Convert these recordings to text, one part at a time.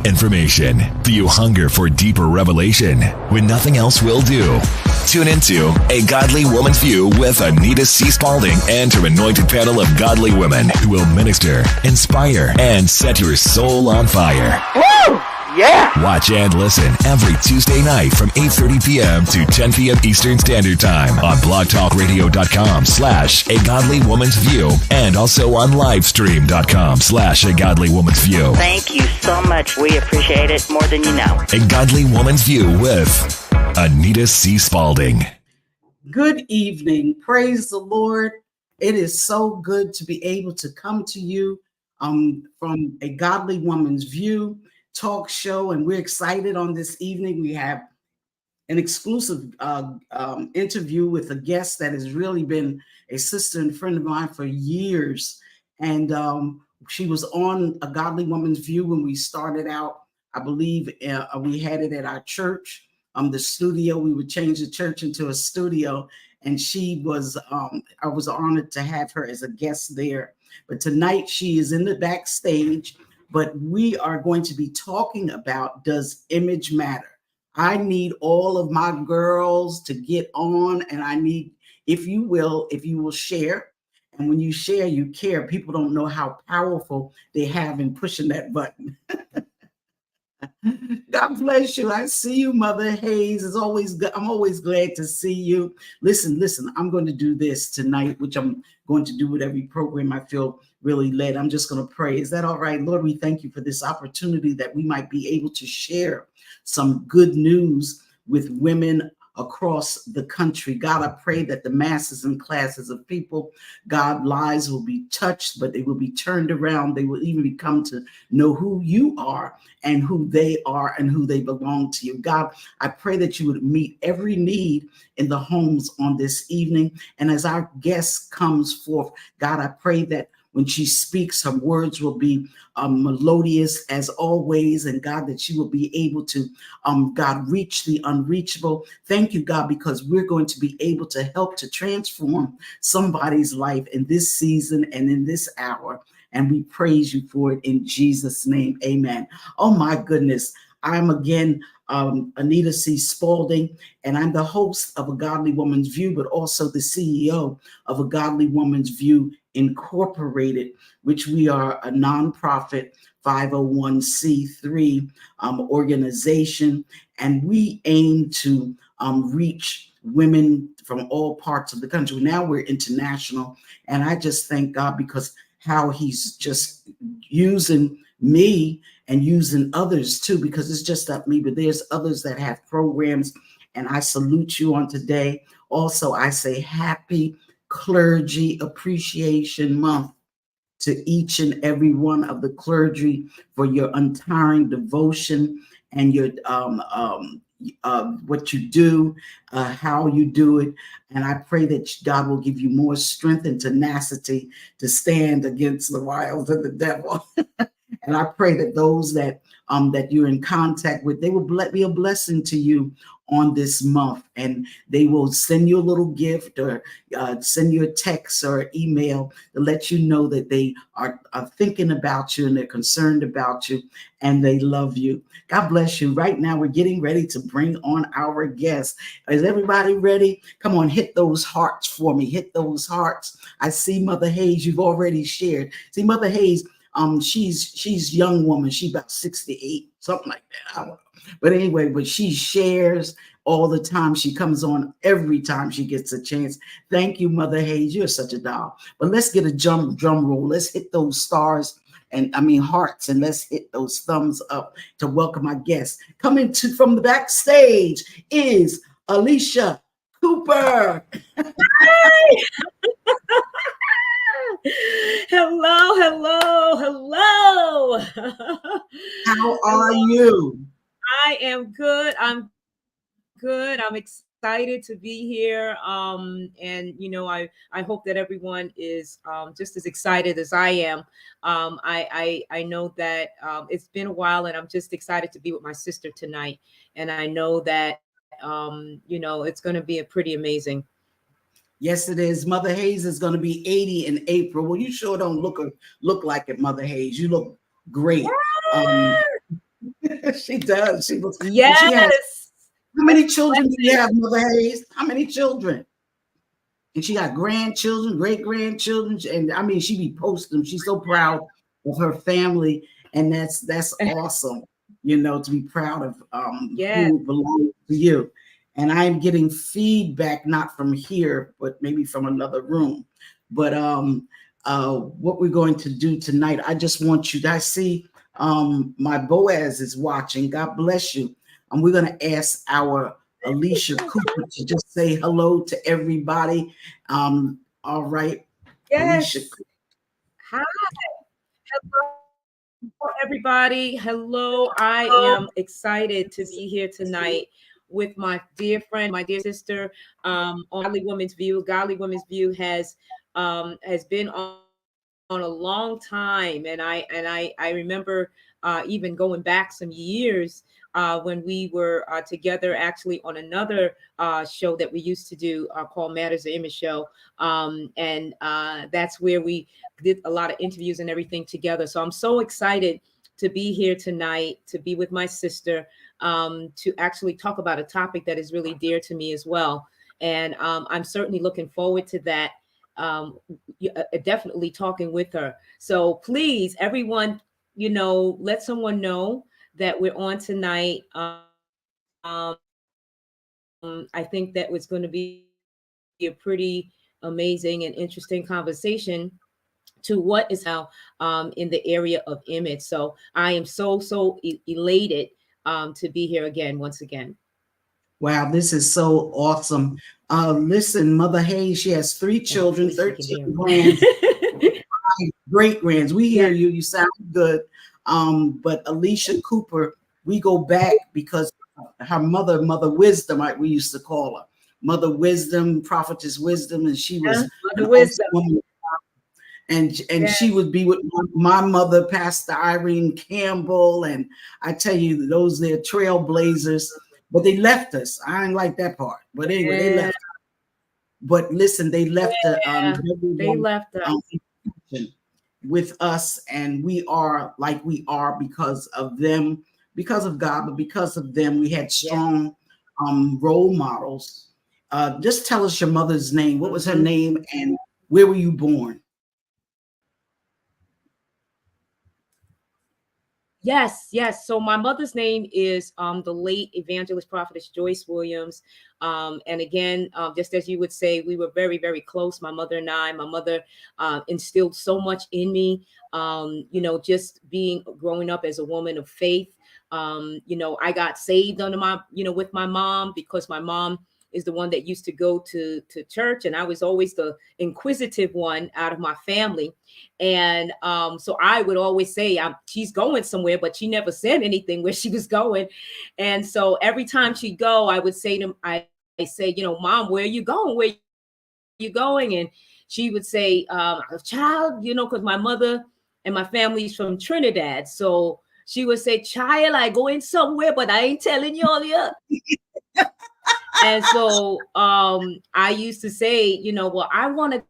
information. Do you hunger for deeper revelation when nothing else will do? Tune into A Godly Woman's View with Anita C. Spaulding and her anointed panel of godly women who will minister, inspire, and set your soul on fire. Woo! Yeah! Watch and listen every Tuesday night from 8:30 p.m. to 10 p.m. Eastern Standard Time on blogtalkradio.com/A Godly Woman's View and also on livestream.com/A Godly Woman's View. Thank you so much. We appreciate it more than you know. A Godly Woman's View with Anita C. Spaulding. Good evening. Praise the Lord. It is so good to be able to come to you from A Godly Woman's View talk show, and we're excited on this evening. We have an exclusive interview with a guest that has really been a sister and friend of mine for years, and she was on A Godly Woman's View when we started out. I believe we had it at our church, the studio. We would change the church into a studio, and she was I was honored to have her as a guest there. But tonight she is in the backstage. But we are going to be talking about, does image matter? I need all of my girls to get on, and I need, if you will share. And when you share, you care. People don't know how powerful they have in pushing that button. God bless you. I see you, Mother Hayes. It's always good. I'm always glad to see you. Listen, I'm going to do this tonight, which I'm going to do with every program I feel really led. I'm just going to pray. Is that all right? Lord, we thank you for this opportunity that we might be able to share some good news with women across the country. God, I pray that the masses and classes of people, God, lives will be touched, but they will be turned around. They will even become to know who you are and who they are and who they belong to you. God, I pray that you would meet every need in the homes on this evening. And as our guest comes forth, God, I pray that when she speaks, her words will be melodious as always. And God, that she will be able to, God, reach the unreachable. Thank you, God, because we're going to be able to help to transform somebody's life in this season and in this hour. And we praise you for it in Jesus' name. Amen. Oh, my goodness. I'm again Anita C. Spaulding, and I'm the host of A Godly Woman's View, but also the CEO of A Godly Woman's View Incorporated, which we are a nonprofit 501c3 organization, and we aim to reach women from all parts of the country. Now we're international, and I just thank God because how he's just using me and using others too, because it's just not me, but there's others that have programs, and I salute you on today. Also, I say happy Clergy Appreciation Month to each and every one of the clergy for your untiring devotion and your what you do, how you do it. And I pray that God will give you more strength and tenacity to stand against the wiles of the devil. And I pray that those that you're in contact with, they will be a blessing to you on this month, and they will send you a little gift or send you a text or email to let you know that they are thinking about you and they're concerned about you and they love you. God bless you. Right now, we're getting ready to bring on our guest. Is everybody ready? Come on, hit those hearts for me. Hit those hearts. I see Mother Hayes. You've already shared. See, Mother Hayes, she's young woman. She's about 68, something like that. I don't know. But anyway, but she shares all the time. She comes on every time she gets a chance. Thank you, Mother Hayes. You're such a doll. But let's get a drum roll. Let's hit those stars hearts, and let's hit those thumbs up to welcome our guest. Coming from the backstage is Alicia Cooper. Hello. How are you? I am good. I'm excited to be here. And you know, I hope that everyone is just as excited as I am. I know that it's been a while, and I'm just excited to be with my sister tonight. And I know that you know, it's going to be a pretty amazing. Yes, it is. Mother Hayes is going to be 80 in April. Well, you sure don't look like it, Mother Hayes. You look great. She does. She was. And she has. Yes. How many children do you have, Mother Hayes? How many children? And she got grandchildren, great grandchildren, and I mean, she be posting them. She's so proud of her family, and that's awesome. You know, to be proud of who belongs to you. And I'm getting feedback not from here, but maybe from another room. But what we're going to do tonight, I just want you guys see. My Boaz is watching. God bless you. And we're going to ask our Alicia Cooper to just say hello to everybody. All right. Yes. Alicia. Hi. Hello, everybody. Hello. I am excited to be here tonight with my dear friend, my dear sister, on Godly Women's View. Godly Women's View has been on a long time, and I remember even going back some years when we were together actually on another show that we used to do called Matters of Image Show, and that's where we did a lot of interviews and everything together. So I'm so excited to be here tonight, to be with my sister, to actually talk about a topic that is really dear to me as well. And I'm certainly looking forward to that. Definitely talking with her. So please, everyone, let someone know that we're on tonight. I think that was going to be a pretty amazing and interesting conversation to what is now in the area of image. So I am so elated to be here again, once again. Wow, this is so awesome. Listen, Mother Hayes, she has 3 children, 13 grands, 5 great grands. We hear you. You sound good. But Alicia Cooper, we go back because her mother, Mother Wisdom, we used to call her Mother Wisdom, Prophetess Wisdom, and she was Mother Wisdom. Woman. And she would be with my mother, Pastor Irene Campbell, and I tell you, those they're trailblazers. But they left us. I didn't like that part. But anyway, they left. But listen, they left they left us with us, and we are like we are because of them, because of God, but because of them. We had strong role models. Just tell us your mother's name. What was her name, and where were you born? Yes. So my mother's name is the late evangelist prophetess Joyce Williams. And again, just as you would say, we were very, very close, my mother and I. My mother instilled so much in me, just growing up as a woman of faith. I got saved under with my mom, because my mom is the one that used to go to church, and I was always the inquisitive one out of my family. And so I would always say, she's going somewhere, but she never said anything where she was going. And so every time she'd go, I would say to I say, Mom, where are you going? Where are you going? And she would say, child, because my mother and my family's from Trinidad. So she would say, child, I going somewhere, but I ain't telling you all yet. And so I used to say, well, I want to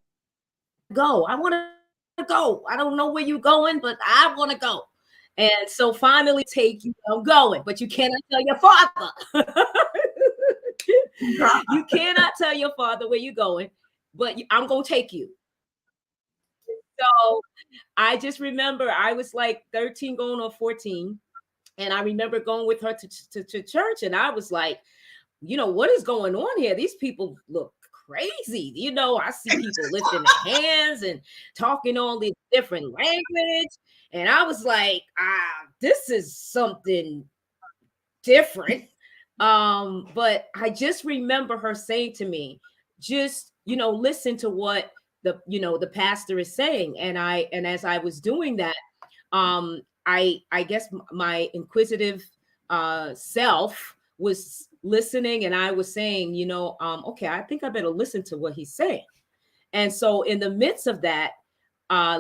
go. I want to go. I don't know where you're going, but I want to go. And so finally take you, I'm going, but you cannot tell your father. You cannot tell your father where you're going, but I'm going to take you. So I just remember I was like 13 going on 14. And I remember going with her to church. And I was like, what is going on here? These people look crazy. I see people lifting their hands and talking all these different language. And I was like, this is something different. But I just remember her saying to me, just, listen to what the pastor is saying. And as I was doing that, I guess my inquisitive self was listening, and I was saying, okay, I think I better listen to what he's saying. And so in the midst of that,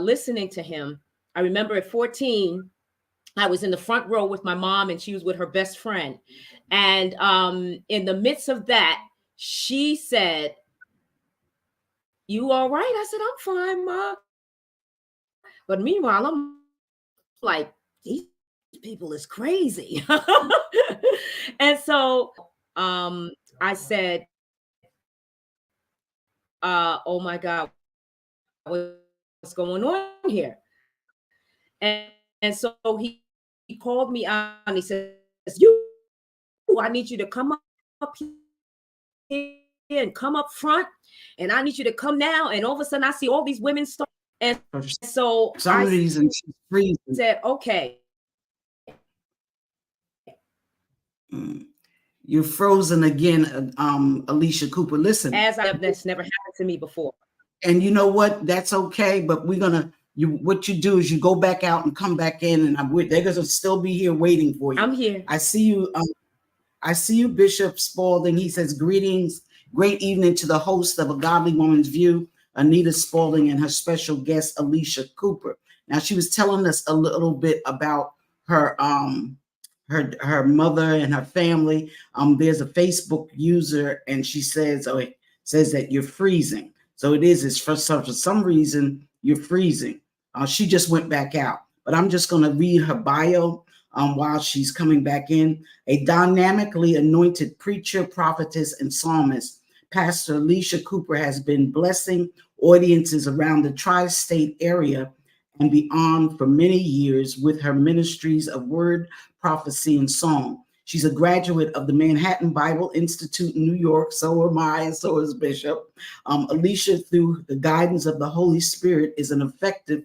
listening to him, I remember at 14, I was in the front row with my mom, and she was with her best friend. And in the midst of that, she said, "You all right?" I said, "I'm fine, Ma." But meanwhile, I'm like, these people is crazy. And so I said, oh my God, what's going on here? And so he called me out and he says, I need you to come up here and come up front, and I need you to come now. And all of a sudden I see all these women start. And so for some reason she's freezing. Said, okay. You're frozen again, Alicia Cooper. Listen, that's never happened to me before. And you know what? That's okay. But we're gonna. What you do is you go back out and come back in, and they're gonna still be here waiting for you. I'm here. I see you. I see you, Bishop Spaulding. He says, greetings, great evening to the host of A Godly Woman's View, Anita Spaulding, and her special guest, Alicia Cooper. Now, she was telling us a little bit about her her mother and her family. There's a Facebook user, and she says, says that you're freezing. So it's for some reason you're freezing. She just went back out, but I'm just going to read her bio while she's coming back in. A dynamically anointed preacher, prophetess, and psalmist, Pastor Alicia Cooper has been blessing audiences around the tri-state area and beyond for many years with her ministries of word, prophecy, and song. She's a graduate of the Manhattan Bible Institute in New York. So am I, and so is Bishop. Alicia, through the guidance of the Holy Spirit, is an effective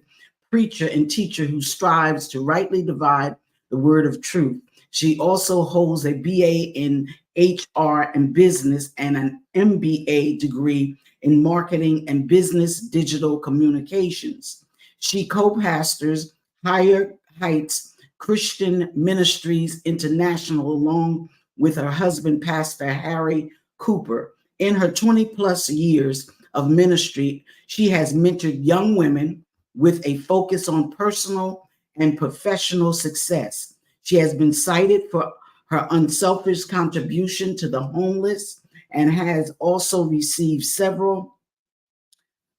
preacher and teacher who strives to rightly divide the word of truth. She also holds a BA in HR and business and an MBA degree in marketing and business digital communications. She co-pastors Higher Heights Christian Ministries International along with her husband, Pastor Harry Cooper. In her 20 plus years of ministry, she has mentored young women with a focus on personal and professional success. She has been cited for her unselfish contribution to the homeless and has also received several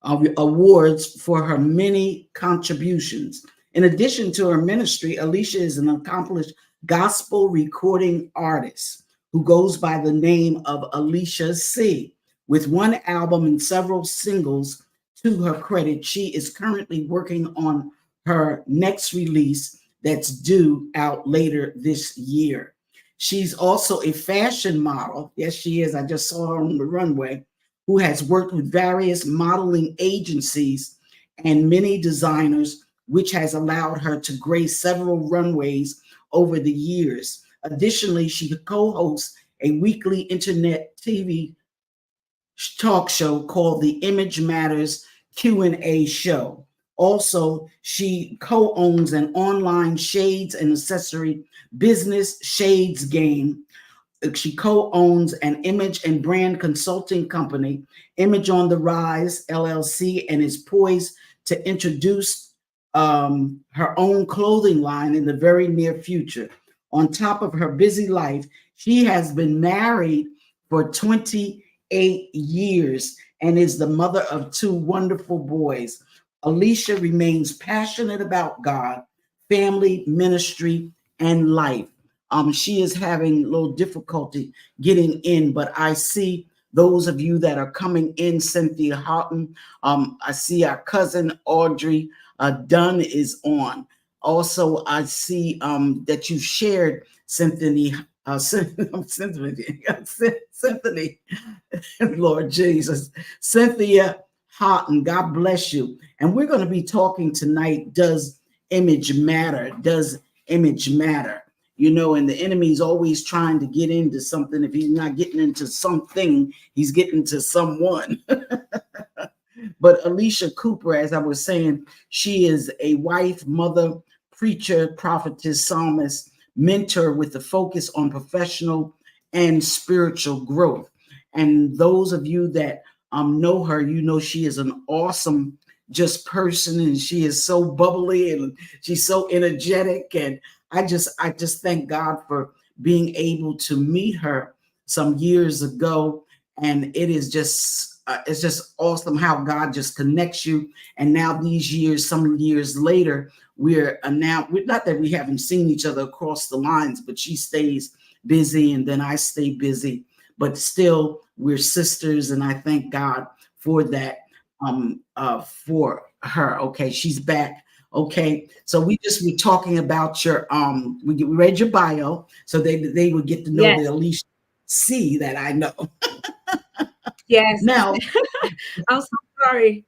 awards for her many contributions. In addition to her ministry, Alicia is an accomplished gospel recording artist who goes by the name of Alicia C. With one album and several singles to her credit, she is currently working on her next release that's due out later this year. She's also a fashion model. Yes, she is. I just saw her on the runway, who has worked with various modeling agencies and many designers, which has allowed her to grace several runways over the years. Additionally, she co-hosts a weekly internet TV talk show called the Image Matters Q&A show. Also, she co-owns an online shades and accessory business, Shades Game. She co-owns an image and brand consulting company, Image on the Rise, LLC, and is poised to introduce her own clothing line in the very near future. On top of her busy life, she has been married for 28 years and is the mother of two wonderful boys. Alicia remains passionate about God, family, ministry, and life. She is having a little difficulty getting in, but I see those of you that are coming in, Cynthia Houghton. I see our cousin Audrey Dunn is on. Also, I see that you shared Cynthia, Lord Jesus, Cynthia Houghton, God bless you. And we're going to be talking tonight, does image matter? Does image matter? You know, and the enemy's always trying to get into something. If he's not getting into something, he's getting to someone. But Alicia Cooper, as I was saying, she is a wife, mother, preacher, prophetess, psalmist, mentor with the focus on professional and spiritual growth. And those of you that know her, you know she is an awesome just person, and she is so bubbly and she's so energetic. And I just thank God for being able to meet her some years ago. And it is just it's just awesome how God just connects you. And now these years, some years later, we're not that we haven't seen each other across the lines, but she stays busy and then I stay busy, but still we're sisters. And I thank God for that, for her. Okay. She's back. Okay. So we talking about your, we read your bio so they would get to know the Alicia C that I know. Yes. Now, I'm so sorry.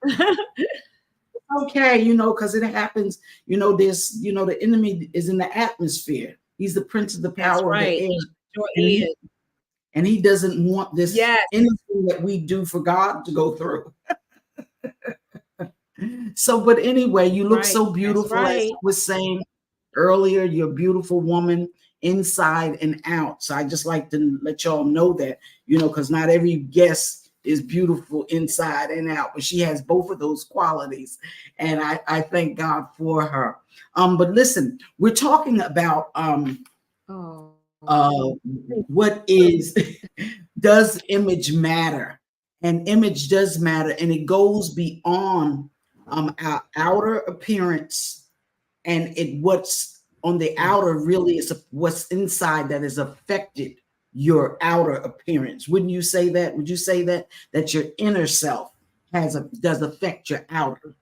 okay, because it happens, there's, the enemy is in the atmosphere. He's the prince of the power of the air. Sure and he doesn't want this anything that we do for God to go through. So, but anyway, you look so beautiful. As I was saying earlier, you're a beautiful woman inside and out. So I just like to let y'all know that, because not every guest is beautiful inside and out, but she has both of those qualities. And I thank God for her. But listen, we're talking about what is, does image matter? And image does matter, and it goes beyond our outer appearance, and what's on the outer really is what's inside that is affected your outer appearance. Wouldn't you say that? Would you say that your inner self does affect your outer?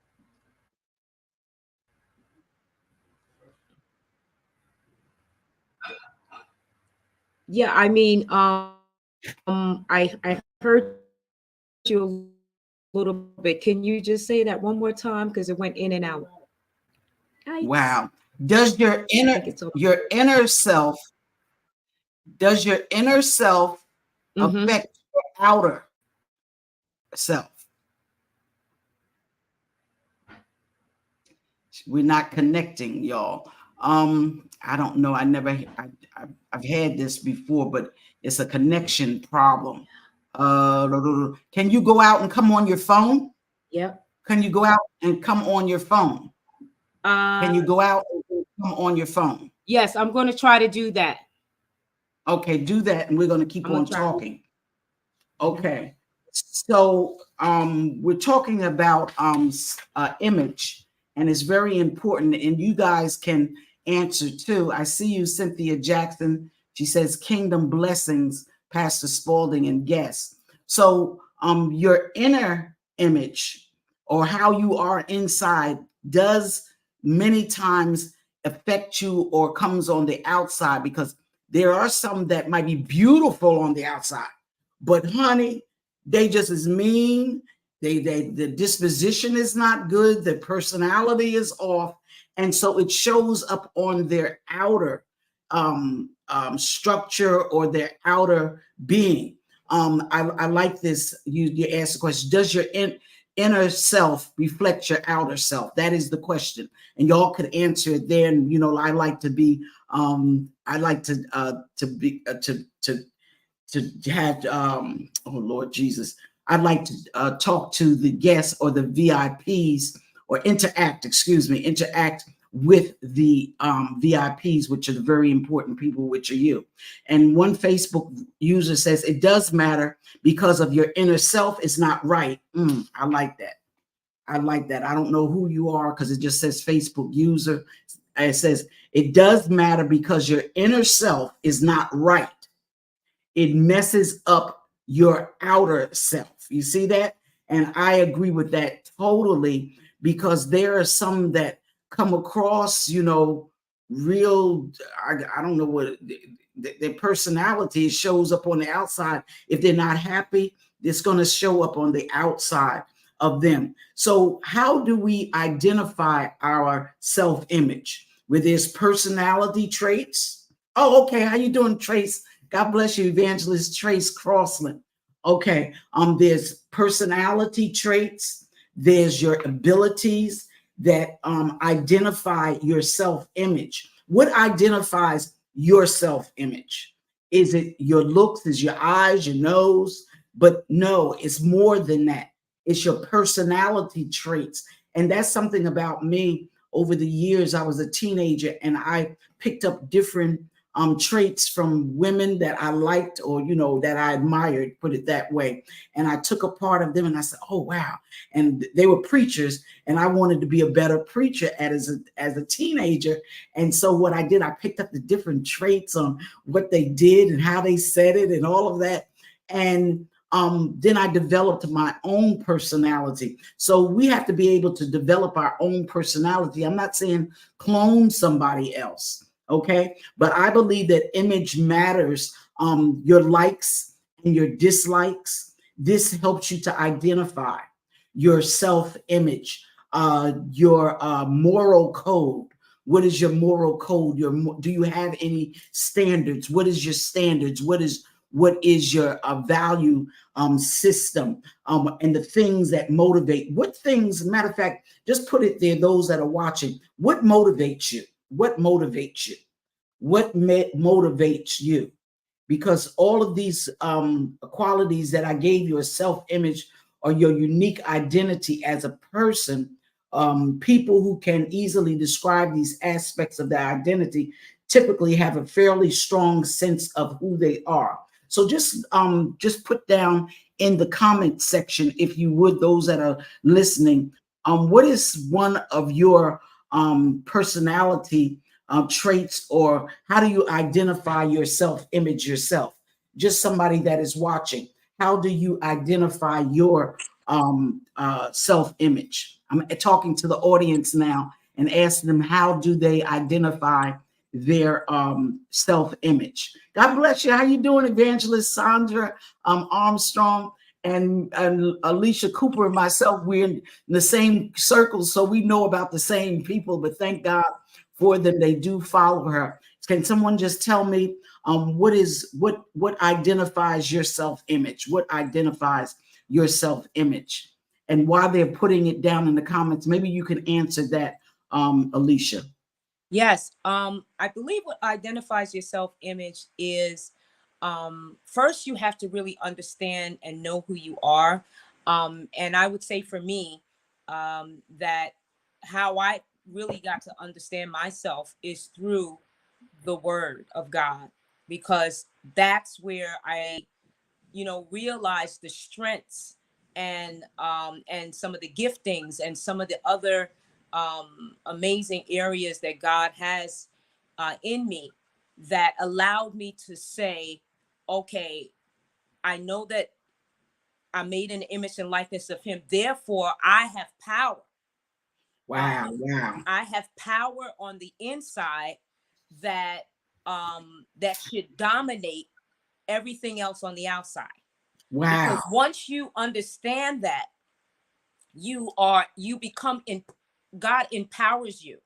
Yeah, I mean, I heard you a little bit. Can you just say that one more time, because it went in and out? Wow. Does your inner self affect your outer self? We're not connecting, y'all. I don't know. I've had this before, but it's a connection problem. Can you go out and come on your phone? Yep. Can you go out and come on your phone? Can you go out and come on your phone? Yes, I'm going to try to do that. Okay, do that, and we're going to keep on talking. Okay. So we're talking about image, and it's very important, and you guys can answer too. I see you, Cynthia Jackson. She says, "Kingdom blessings, Pastor Spaulding and guests." So your inner image, or how you are inside, does many times affect you or comes on the outside, because there are some that might be beautiful on the outside, but honey, they just as mean. The disposition is not good. The personality is off. And so it shows up on their outer structure or their outer being. I like this. You asked the question, does your inner self reflect your outer self? That is the question. And y'all could answer it there. And, I like to be, to have, oh Lord Jesus, I'd like to talk to the guests or the VIPs, or interact with the VIPs, which are the very important people, which are you. And one Facebook user says, it does matter because of your inner self is not right. I like that. I like that. I don't know who you are, because it just says Facebook user. It says, it does matter because your inner self is not right. It messes up your outer self. You see that? And I agree with that totally, because there are some that come across, real, I don't know what, their personality shows up on the outside. If they're not happy, it's going to show up on the outside of them. So how do we identify our self-image? Where there's personality traits. Oh, okay. How you doing, Trace? God bless you, Evangelist Trace Crossland. Okay. There's personality traits. There's your abilities that identify your self-image. What identifies your self-image? Is it your looks? Is your eyes, your nose? But no, it's more than that. It's your personality traits. And that's something about me. Over the years, I was a teenager and I picked up different traits from women that I liked, or that I admired, put it that way. And I took a part of them and I said, oh wow. And they were preachers, and I wanted to be a better preacher as a teenager. And so what I did, I picked up the different traits on what they did and how they said it and all of that. And then I developed my own personality. So we have to be able to develop our own personality. I'm not saying clone somebody else, okay? But I believe that image matters. Your likes and your dislikes, this helps you to identify your self-image, your moral code. What is your moral code? Do you have any standards? What is your standards? What is your value system, and the things that motivate? What things, matter of fact, just put it there, those that are watching, what motivates you? What motivates you? What motivates you? Because all of these qualities that I gave you, a self-image or your unique identity as a person, people who can easily describe these aspects of their identity typically have a fairly strong sense of who they are. So just put down in the comment section, if you would, those that are listening, what is one of your personality traits, or how do you identify your self-image yourself? Just somebody that is watching, how do you identify your self-image? I'm talking to the audience now and asking them, how do they identify their self-image? God bless you. How you doing, Evangelist Sandra Armstrong and Alicia Cooper and myself? We're in the same circles, so we know about the same people, but thank God for them. They do follow her. Can someone just tell me what identifies your self-image? What identifies your self-image? And while they're putting it down in the comments, maybe you can answer that, Alicia. Yes. I believe what identifies your self-image is, first, you have to really understand and know who you are. And I would say for me, that how I really got to understand myself is through the Word of God, because that's where I, realize the strengths and some of the giftings and some of the other amazing areas that God has in me, that allowed me to say, okay, I know that I made an image and likeness of Him. Therefore, I have power. Wow. Wow. I have power on the inside that that should dominate everything else on the outside. Wow. Because once you understand that, you become God empowers you.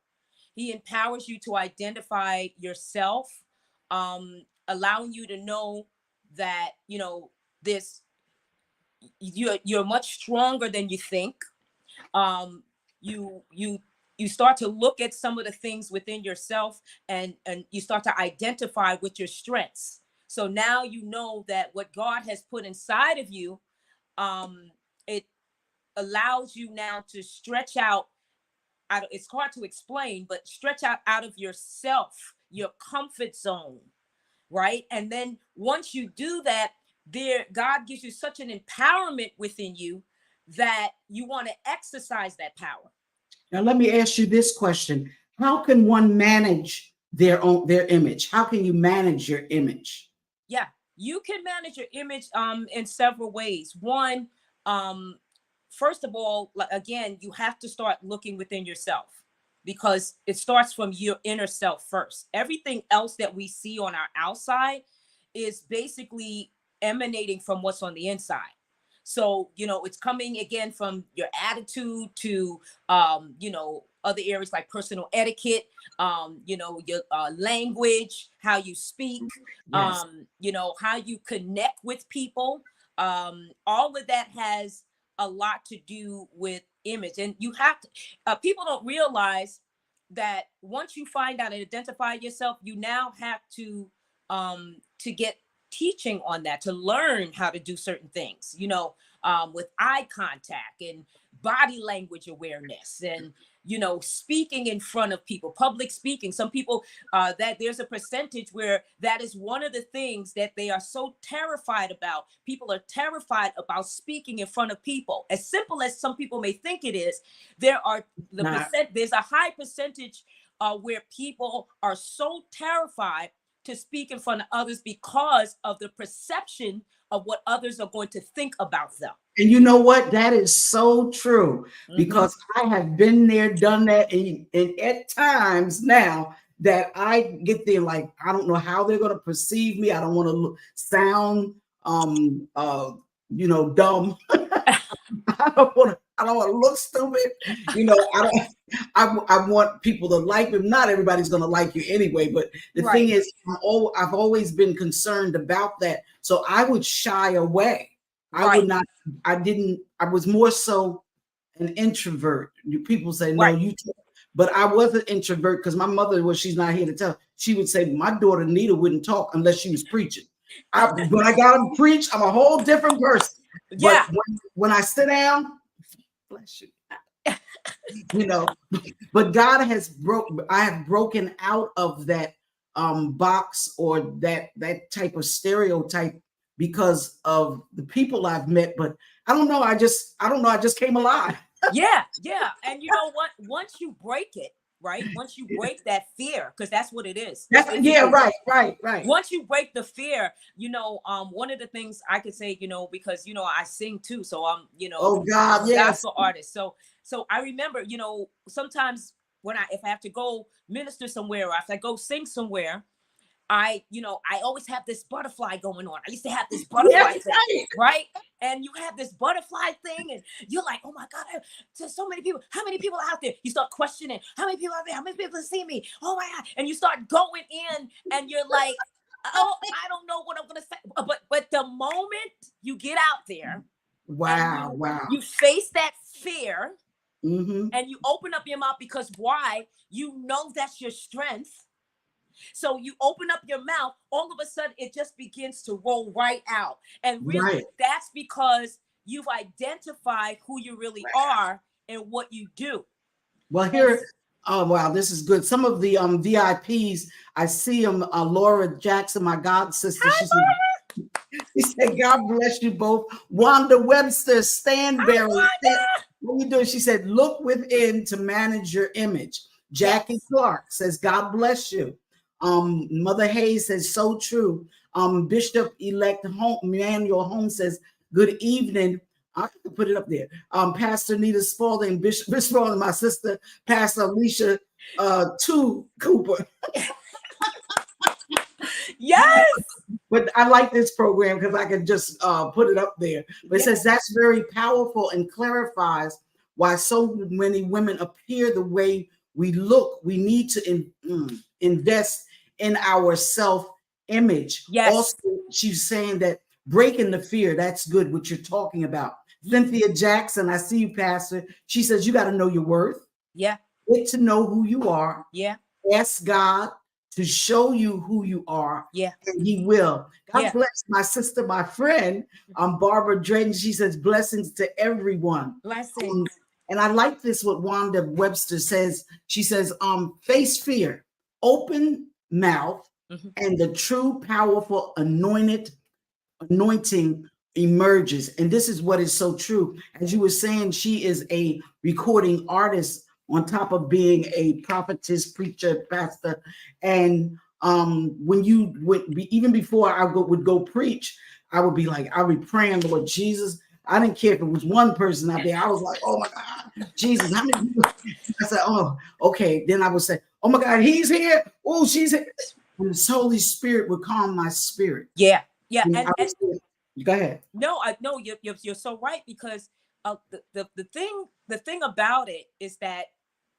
He empowers you to identify yourself, allowing you to know that, this, you're much stronger than you think. You start to look at some of the things within yourself, and you start to identify with your strengths. So now you know that what God has put inside of you, it allows you now to stretch out. It's hard to explain, but stretch out of yourself, your comfort zone, right? And then once you do that, God gives you such an empowerment within you that you want to exercise that power. Now, let me ask you this question. How can one manage their image? How can you manage your image? Yeah, you can manage your image in several ways. One, first of all, again, you have to start looking within yourself, because it starts from your inner self first. Everything else that we see on our outside is basically emanating from what's on the inside. So, it's coming again from your attitude to, other areas like personal etiquette, your language, how you speak, Yes. how you connect with people. All of that has a lot to do with image. And you have to, people don't realize that once you find out and identify yourself, you now have to get teaching on that, to learn how to do certain things, with eye contact and body language awareness, and speaking in front of people, public speaking. Some people, that there's a percentage where that is one of the things that they are so terrified about. People are terrified about speaking in front of people. As simple as some people may think it is, there's a high percentage where people are so terrified to speak in front of others because of the perception of what others are going to think about them. And you know what? That is so true, because I have been there, done that, and at times now that I get there, like, I don't know how they're going to perceive me. I don't want to sound, dumb. I don't want to look stupid. I want people to like me. Not everybody's going to like you anyway. But the thing is, I've always been concerned about that. So I would shy away. I would not. I was more so an introvert. People say, no, you talk. But I was an introvert because my mother, she's not here to tell. She would say, my daughter Nita wouldn't talk unless she was preaching. When I got to preach, I'm a whole different person. Yeah. But when I sit down, bless you, but God has I have broken out of that box or that type of stereotype because of the people I've met. But I don't know. I just came alive. Yeah. And you know what? Once you break it, right? Once you break that fear, because that's what it is. Right. Once you break the fear, one of the things I could say, because I sing too, so I'm, oh God, yes, gospel artist. So I remember, sometimes if I have to go minister somewhere, or if I go sing somewhere, I always have this butterfly going on. I used to have this butterfly thing, right? And you have this butterfly thing, and you're like, oh my God, there's so many people. How many people are out there? You start questioning, how many people are there? How many people see me? Oh my God. And you start going in, and you're like, oh, I don't know what I'm going to say. But the moment you get out there, wow, you face that fear, and you open up your mouth, because why? You know that's your strength. So you open up your mouth, all of a sudden it just begins to roll right out. And really, that's because you've identified who you really are and what you do. Well, oh wow, this is good. Some of the VIPs, I see them. Laura Jackson, my god sister. She said, God bless you both. Wanda Webster, Stanberry. What are you doing? She said, look within to manage your image. Jackie Clark says, God bless you. Mother Hayes says, so true. Bishop-elect Manuel Holmes says, good evening. I can put it up there. Pastor Anita Spaulding, Bishop Spaulding, my sister, Pastor Alicia Cooper. Yes. But I like this program because I can just put it up there. But it says that's very powerful and clarifies why so many women appear the way we look. We need to invest in our self-image. Yes. Also, she's saying that breaking the fear, that's good, what you're talking about. Cynthia Jackson, I see you, Pastor. She says you got to know your worth. Yeah. Get to know who you are. Yeah. Ask God to show you who you are. Yeah. And he will. God bless my sister, my friend, Barbara Drayton. She says blessings to everyone. Blessings. And I like this, what Wanda Webster says. She says, face fear, open mouth, and the true powerful anointing emerges. And this is what is so true. As you were saying, she is a recording artist on top of being a prophetess, preacher, pastor. And even before I would go preach, I would be like, I would be praying, Lord Jesus. I didn't care if it was one person out there. I was like, oh my God, Jesus, how many people? I said, oh, okay. Then I would say, oh my God, he's here. Oh, she's here. And the Holy Spirit would calm my spirit. Yeah. And go ahead. No, you're so right, because the thing about it is that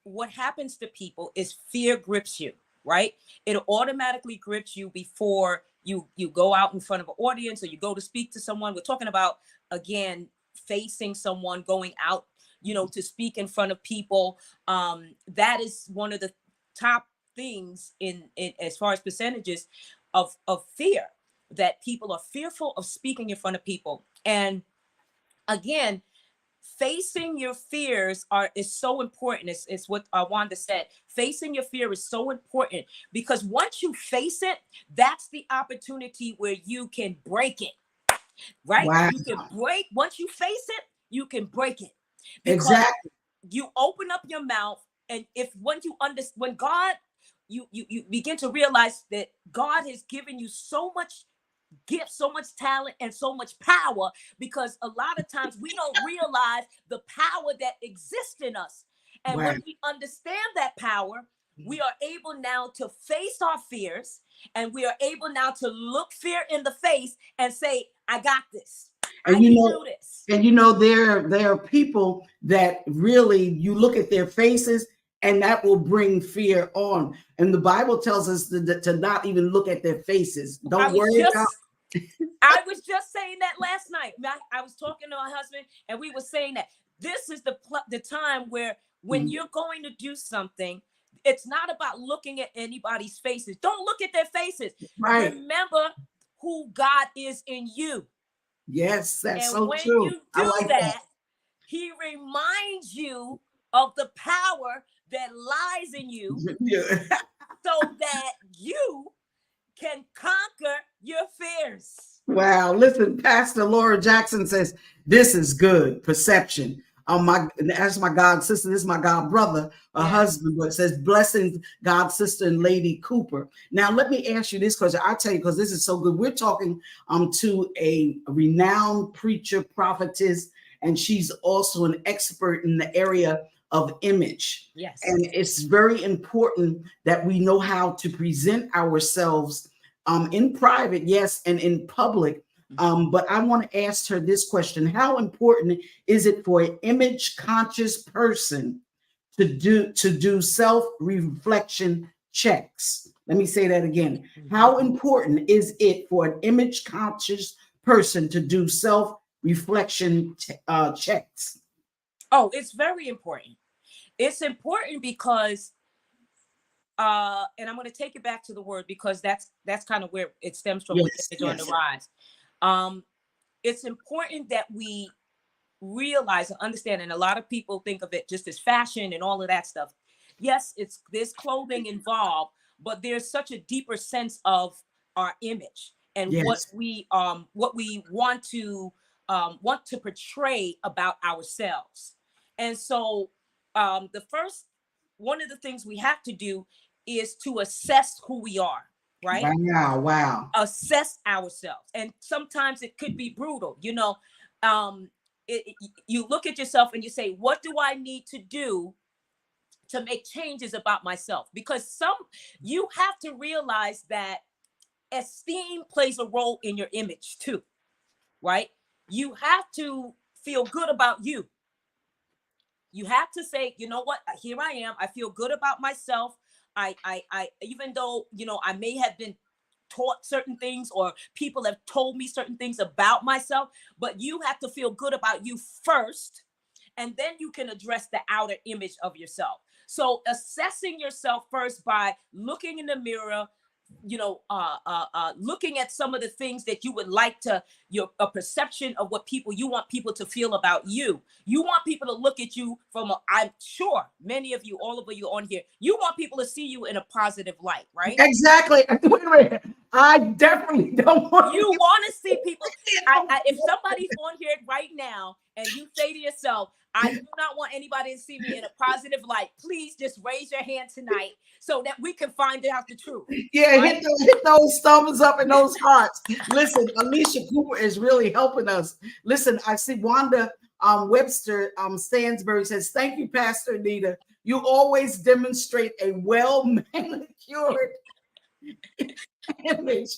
what happens to people is fear grips you, right? It automatically grips you before you go out in front of an audience or you go to speak to someone. We're talking about, again, facing someone, going out, to speak in front of people. That is one of the top things in as far as percentages of fear, that people are fearful of speaking in front of people. And again, facing your fears is so important. It's what Wanda said. Facing your fear is so important because once you face it, that's the opportunity where you can break it, right? Wow. You can break, once you face it, you can break it. Because Exactly. you open up your mouth, and when God, you begin to realize that God has given you so much gift, so much talent, and so much power, because a lot of times we don't realize the power that exists in us. And Right. when we understand that power, we are able now to face our fears, and we are able now to look fear in the face and say, I got this. And I can do this. And there are people that really, you look at their faces and that will bring fear on. And the Bible tells us to not even look at their faces. Don't worry about. I was just saying that last night. I was talking to my husband, and we were saying that this is the time where when you're going to do something, it's not about looking at anybody's faces. Don't look at their faces. Right. Remember who God is in you. Yes, that's and so when true. you I do like that, he reminds you of the power that lies in you so that you can conquer your fears. Wow. Listen, Pastor Laura Jackson says, this is good perception. That's my God sister. This is my God brother, husband, but it says blessings, God sister and Lady Cooper. Now, let me ask you this question. I'll tell you, because this is so good. We're talking to a renowned preacher, prophetess, and she's also an expert in the area of image. Yes. And it's very important that we know how to present ourselves in private, yes, and in public. But I want to ask her this question. How important is it for an image conscious person to do self-reflection checks? Let me say that again. How important is it for an image conscious person to do self-reflection checks? Oh, it's very important. It's important because and I'm going to take it back to the word, because that's kind of where it stems from. Yes, It's on the rise. It's important that we realize and understand, and a lot of people think of it just as fashion and all of that stuff. Yes, there's clothing involved, but there's such a deeper sense of our image and what we want to portray about ourselves. And so one of the things we have to do is to assess who we are. Right? Wow. Assess ourselves. And sometimes it could be brutal. You look at yourself and you say, what do I need to do to make changes about myself? Because you have to realize that esteem plays a role in your image too, right? You have to feel good about you. You have to say, you know what, here I am. I feel good about myself. I even though, I may have been taught certain things or people have told me certain things about myself, but you have to feel good about you first, and then you can address the outer image of yourself. So assessing yourself first by looking in the mirror, looking at some of the things that you would like a perception of what you want people to feel about you. You want people to look at you I'm sure many of you, all of you on here, you want people to see you in a positive light, right? Exactly. Wait a minute. I definitely don't want you want to see people. If somebody's on here right now and you say to yourself, I do not want anybody to see me in a positive light, please just raise your hand tonight so that we can find out the truth. Yeah, right? hit those thumbs up and those hearts. Listen, Alicia Cooper is really helping us. Listen, I see Wanda Webster Stansbury says, thank you, Pastor Anita. You always demonstrate a well-manicured image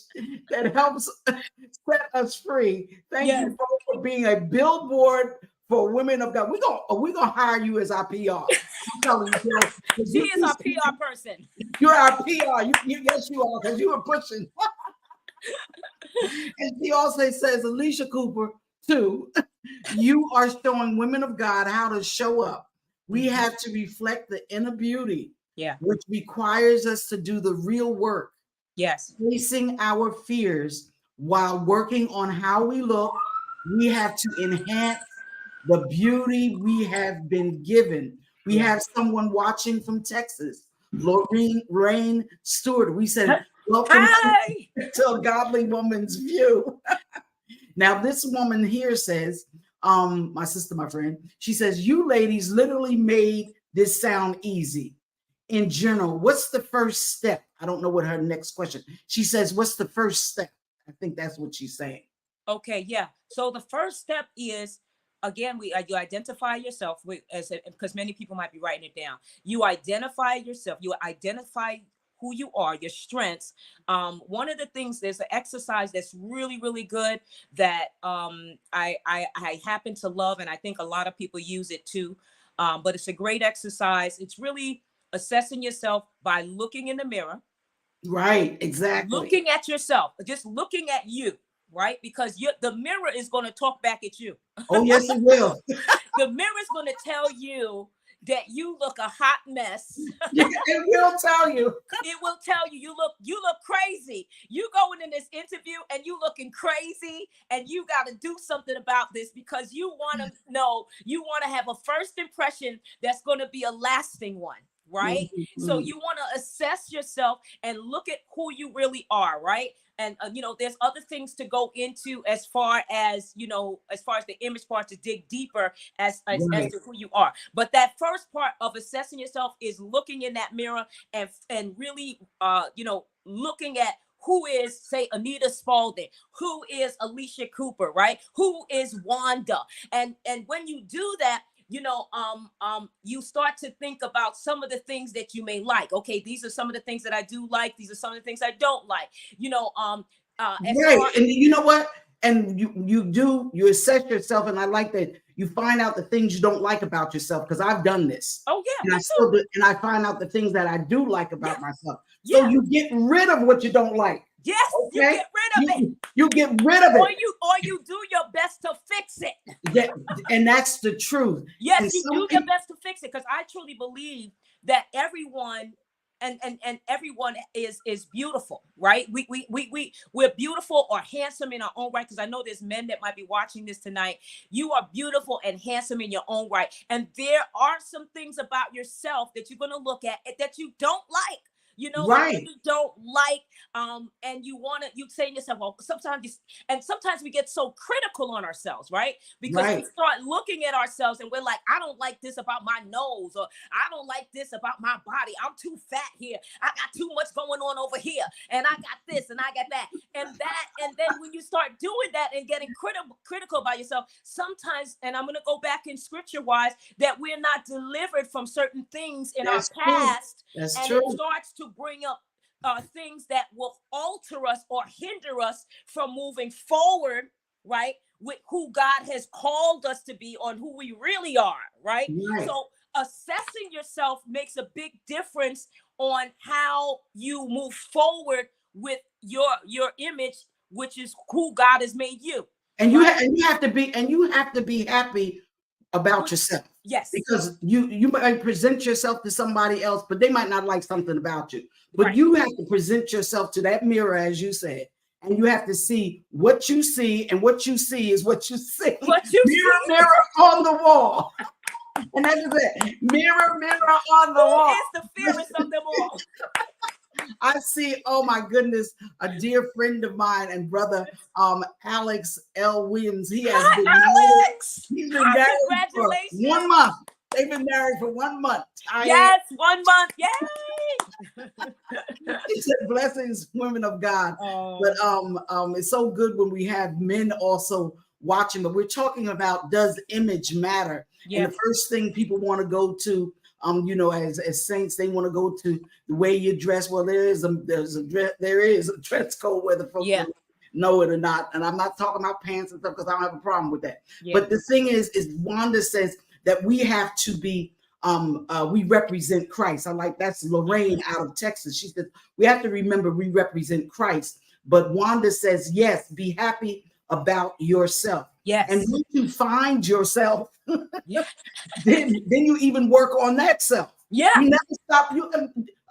that helps set us free. Thank you both for being a billboard for women of God. We're gonna hire you as our PR. I'm telling you, she is our PR person. You're our PR. Yes, you are, because you were pushing. And she also says, Alicia Cooper, too, you are showing women of God how to show up. We have to reflect the inner beauty, which requires us to do the real work. Yes. Facing our fears while working on how we look. We have to enhance the beauty we have been given. We have someone watching from Texas, Lorraine Stewart. We said, welcome to A Godly Woman's View. Now, this woman here says, my sister, my friend, she says, you ladies literally made this sound easy. In general, what's the first step? I don't know what her next question. She says, what's the first step? I think that's what she's saying. Okay, yeah. So the first step is, again, you identify yourself because many people might be writing it down. You identify yourself. You identify who you are, your strengths. One of the things, there's an exercise that's really, really good that I happen to love, and I think a lot of people use it too. But it's a great exercise. It's really assessing yourself by looking in the mirror. Right, exactly. Looking at yourself, just looking at you, right? Because the mirror is going to talk back at you. Oh, yes, it will. The mirror is going to tell you that you look a hot mess. It will tell you. It will tell you you look crazy. You going in this interview and you looking crazy, and you got to do something about this because you want to know, you want to have a first impression that's going to be a lasting one. Right. Mm-hmm. So you want to assess yourself and look at who you really are. Right. And, there's other things to go into as far as the image part, to dig deeper as to who you are. But that first part of assessing yourself is looking in that mirror and really, looking at who is, say, Anita Spaulding, who is Alicia Cooper, right? Who is Wanda? And when you do that, you start to think about some of the things that you may like. Okay, these are some of the things that I do like. These are some of the things I don't like. Right. And you know what? And you assess yourself, and I like that you find out the things you don't like about yourself, because I've done this. Oh yeah. And I find out the things that I do like about myself. So you get rid of what you don't like. Yes, okay? You get rid of it. You get rid of it. Or you do your best to fix it. Yeah, and that's the truth. Yes, and you do your best to fix it, because I truly believe that everyone and everyone is beautiful, right? We're beautiful or handsome in our own right, because I know there's men that might be watching this tonight. You are beautiful and handsome in your own right. And there are some things about yourself that you're going to look at that you don't like. Right. You don't like, and you say to yourself, well, sometimes we get so critical on ourselves, right? Because we start looking at ourselves and we're like, I don't like this about my nose, or I don't like this about my body. I'm too fat here. I got too much going on over here, and I got this and I got that. And then when you start doing that and getting critical about yourself, sometimes, and I'm going to go back in scripture wise, that we're not delivered from certain things in our past. That's and true. It starts to bring up things that will alter us or hinder us from moving forward, right, with who God has called us to be, on who we really are, right? So assessing yourself makes a big difference on how you move forward with your image, which is who God has made you. And you have to be happy about yourself. Yes. Because you might present yourself to somebody else, but they might not like something about you. But you have to present yourself to that mirror, as you said, and you have to see what you see, and what you see is what you see. Mirror on the wall. And that's it. Mirror on the wall. Who is the fairest of them all? I see, oh my goodness, a dear friend of mine and brother, Alex L. Williams. He has been married. He's been married for 1 month. They've been married for 1 month. Yes, 1 month. Yay! He said, blessings, women of God. But it's so good when we have men also watching. But we're talking about, does image matter? Yeah. And the first thing people want to go to, as saints, they want to go to the way you dress. Well, there is a dress code, whether folks know it or not. And I'm not talking about pants and stuff, because I don't have a problem with that. Yeah. But the thing is Wanda says that we have to be, we represent Christ. That's Lorraine out of Texas. She said, we have to remember we represent Christ. But Wanda says, yes, be happy about yourself. Yes. And when you find yourself, then you even work on that self. Yeah. You never stop.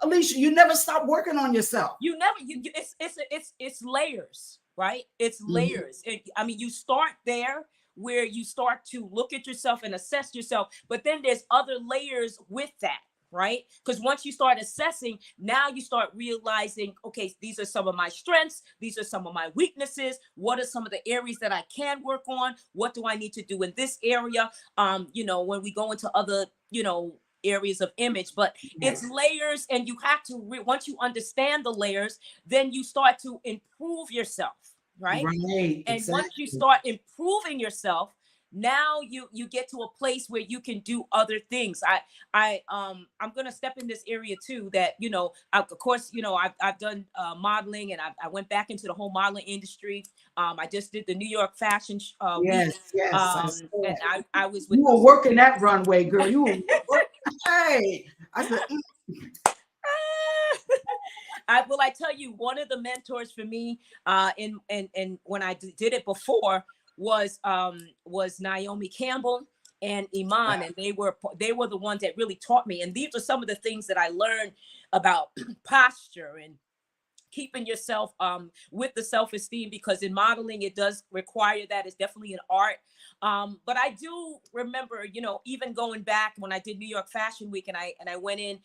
Alicia, you never stop working on yourself. It's layers, right? It's layers. You start there where you start to look at yourself and assess yourself. But then there's other layers with that, right? Because once you start assessing, now you start realizing, okay, these are some of my strengths. These are some of my weaknesses. What are some of the areas that I can work on? What do I need to do in this area? When we go into other, areas of image, but it's layers, and you have to, once you understand the layers, then you start to improve yourself, right? Right. And Exactly. once you start improving yourself, now you get to a place where you can do other things. I'm gonna step in this area too, that of course I've done modeling, and I went back into the whole modeling industry. I just did the New York Fashion Yes, Week, yes. and I was with You were working that runway, girl. You were hey. I said, I tell you, one of the mentors for me, and when I did it before, was Naomi Campbell and Iman, and they were the ones that really taught me. And these are some of the things that I learned about posture and keeping yourself with the self-esteem, because in modeling it does require that. It's definitely an art. But I do remember, even going back when I did New York Fashion Week, and I went in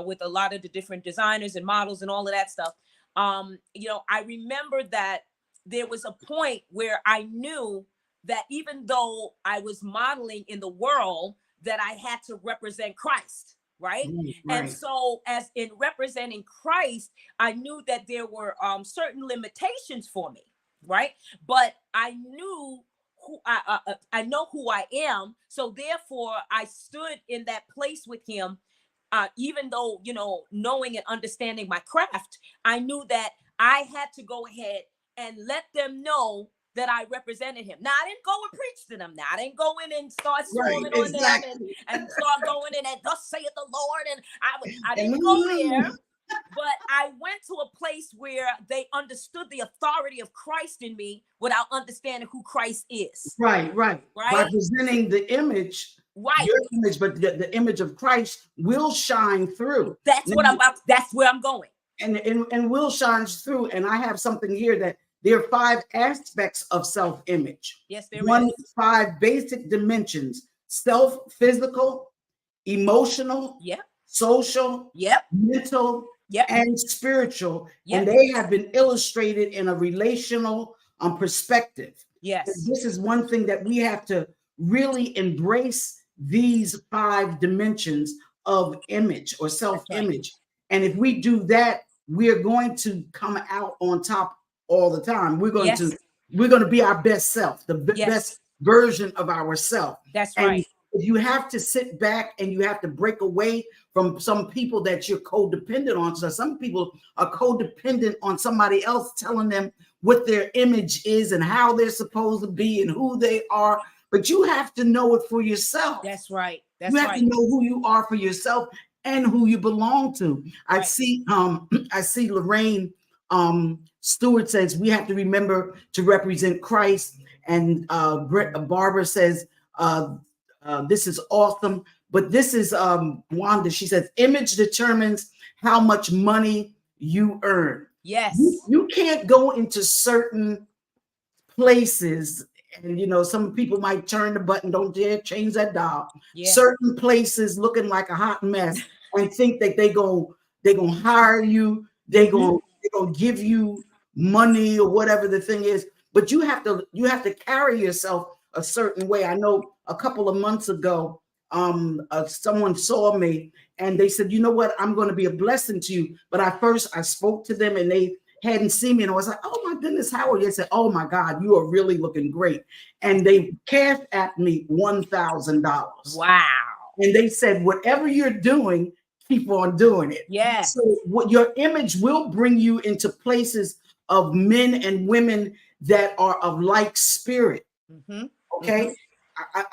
with a lot of the different designers and models and all of that stuff. I remember that there was a point where I knew that even though I was modeling in the world, that I had to represent Christ. Right. And so as in representing Christ, I knew that there were certain limitations for me. Right. But I knew I know who I am. So therefore, I stood in that place with him, even though, knowing and understanding my craft, I knew that I had to go ahead and let them know that I represented him. Now, I didn't go and preach to them. Now, I didn't go in and start storming on them and start going in and thus saith the Lord. And I didn't go there, but I went to a place where they understood the authority of Christ in me without understanding who Christ is. Right. By presenting the image, your image, but the image of Christ will shine through. That's where I'm going. And will shine through. And I have something here that there are 5 aspects of self-image. Yes, there is. 5 basic dimensions: self, physical, emotional, social, mental, and spiritual. And they have been illustrated in a relational perspective. Yes. And this is one thing that we have to really embrace, these 5 dimensions of image or self-image. And if we do that, we're going to come out on top all the time. We're going to be our best self, the best version of ourselves. That's and right. If you have to sit back and you have to break away from some people that you're codependent on. So some people are codependent on somebody else telling them what their image is and how they're supposed to be and who they are. But you have to know it for yourself. That's right. You have to know who you are for yourself and who you belong to. I see Lorraine Stewart says we have to remember to represent Christ, and Barbara says this is awesome. But this is Wanda. She says image determines how much money you earn. Yes. You can't go into certain places, and some people might turn the button, don't dare change that dial. Certain places looking like a hot mess and think that they're gonna hire you, they're gonna give you money or whatever the thing is. But you have to carry yourself a certain way. I know a couple of months ago, someone saw me and they said, you know what, I'm going to be a blessing to you. But I spoke to them and they hadn't seen me, and I was like, oh my goodness, how are you? They said, oh my God, you are really looking great. And they cashed at me $1,000. Wow. And they said, whatever you're doing, keep on doing it. Yeah. So what your image will bring you into places of men and women that are of like spirit. Mm-hmm. Okay. Mm-hmm.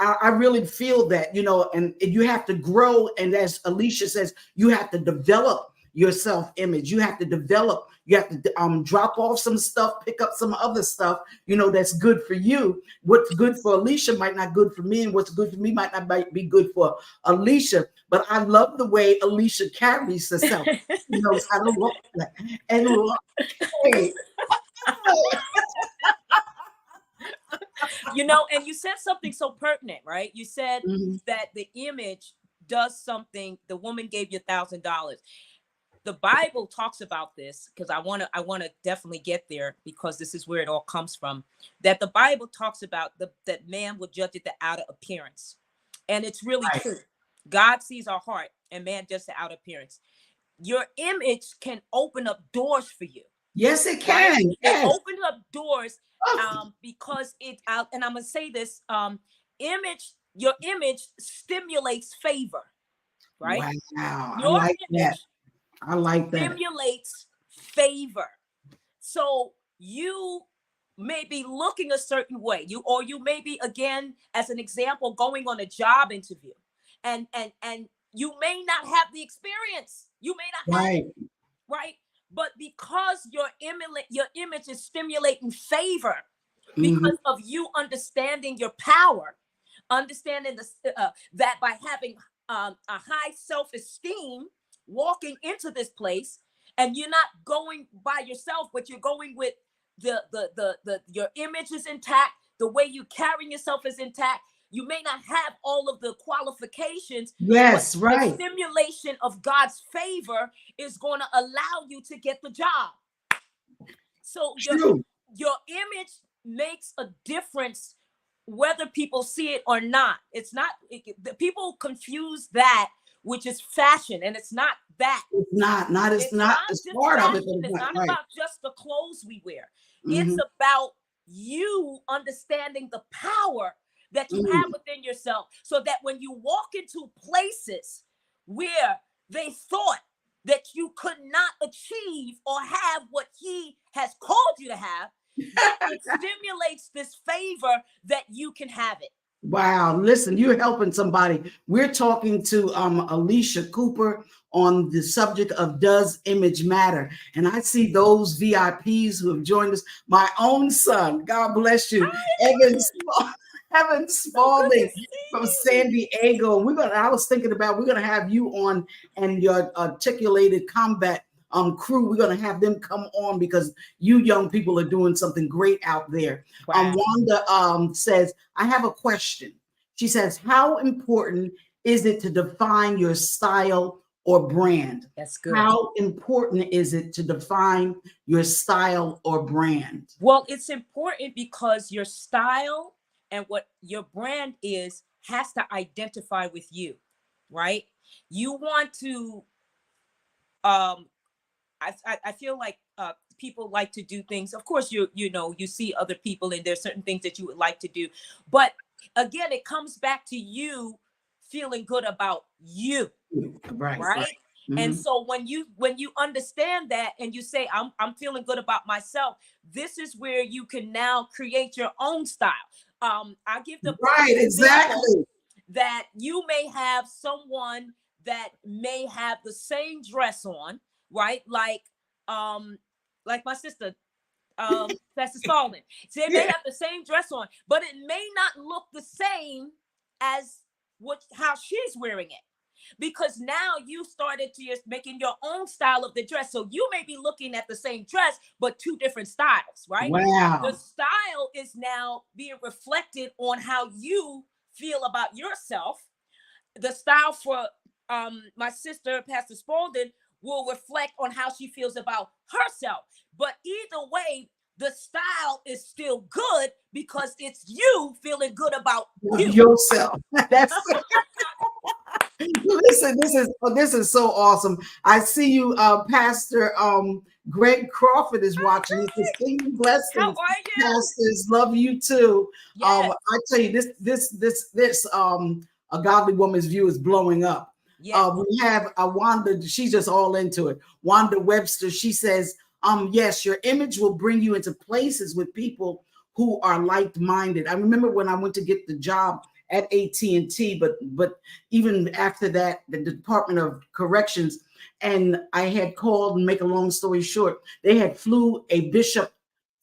I really feel that, and you have to grow. And as Alicia says, you have to develop your self-image. You have to drop off some stuff, pick up some other stuff, that's good for you. What's good for Alicia might not good for me, and what's good for me might not be good for Alicia. But I love the way Alicia carries herself. She knows how to walk and hey. You know, and you said something so pertinent, right? You said that the image does something. The woman gave you $1,000. The Bible talks about this, because I want to definitely get there, because this is where it all comes from. That the Bible talks about that man will judge at the outer appearance, and it's really true. God sees our heart, and man just the outer appearance. Your image can open up doors for you. Yes, it can. Right? Yes. It opens up doors because it. And I'm gonna say this: your image stimulates favor. Right? Wow. Your I like image that. I like that. Stimulates favor. So you may be looking a certain way. You may be, again, as an example, going on a job interview, and you may not have the experience. You may not have it, right? But because your image is stimulating favor, because of you understanding your power, understanding that by having a high self-esteem, walking into this place, and you're not going by yourself, but you're going with your image is intact, the way you carry yourself is intact. You may not have all of the qualifications. Yes, but the stimulation of God's favor is going to allow you to get the job. So your image makes a difference whether people see it or not. It's not, people confuse that, which is fashion, and it's not that. It's not it's part of it. It's not about just the clothes we wear. It's about you understanding the power that you have within yourself, so that when you walk into places where they thought that you could not achieve or have what he has called you to have, it stimulates this favor that you can have it. Wow. Listen, you're helping somebody. We're talking to Alicia Cooper on the subject of does image matter? And I see those VIPs who have joined us. My own son, God bless you, Evan Spaulding from San Diego. I was thinking about, we're going to have you on, and your articulated combat crew. We're going to have them come on, because you young people are doing something great out there. Wow. Wanda says, I have a question. She says, how important is it to define your style or brand? That's good. How important is it to define your style or brand? Well, it's important because your style and what your brand is has to identify with you, right? You want to, I feel like people like to do things. Of course, you see other people, and there's certain things that you would like to do. But again, it comes back to you feeling good about you, right? And so when you understand that, and you say, I'm feeling good about myself, this is where you can now create your own style. I give the exactly that you may have someone that may have the same dress on, right? Like my sister, Pastor Spaulding. So they may have the same dress on, but it may not look the same as how she's wearing it. Because now you started to just making your own style of the dress. So you may be looking at the same dress, but two different styles, right? Wow. The style is now being reflected on how you feel about yourself. The style for my sister, Pastor Spaulding, will reflect on how she feels about herself. But either way, the style is still good because it's you feeling good about yourself. That's Listen, this is so awesome. I see you, Pastor Greg Crawford is watching. Blessings. How are you? Pastors, love you too. Yes. I tell you, this A Godly Woman's View is blowing up. Yes. We have Wanda. She's just all into it. Wanda Webster. She says, yes, your image will bring you into places with people who are like-minded. I remember when I went to get the job at AT&T, but even after that, the Department of Corrections, and I had called, and make a long story short, they had flew a bishop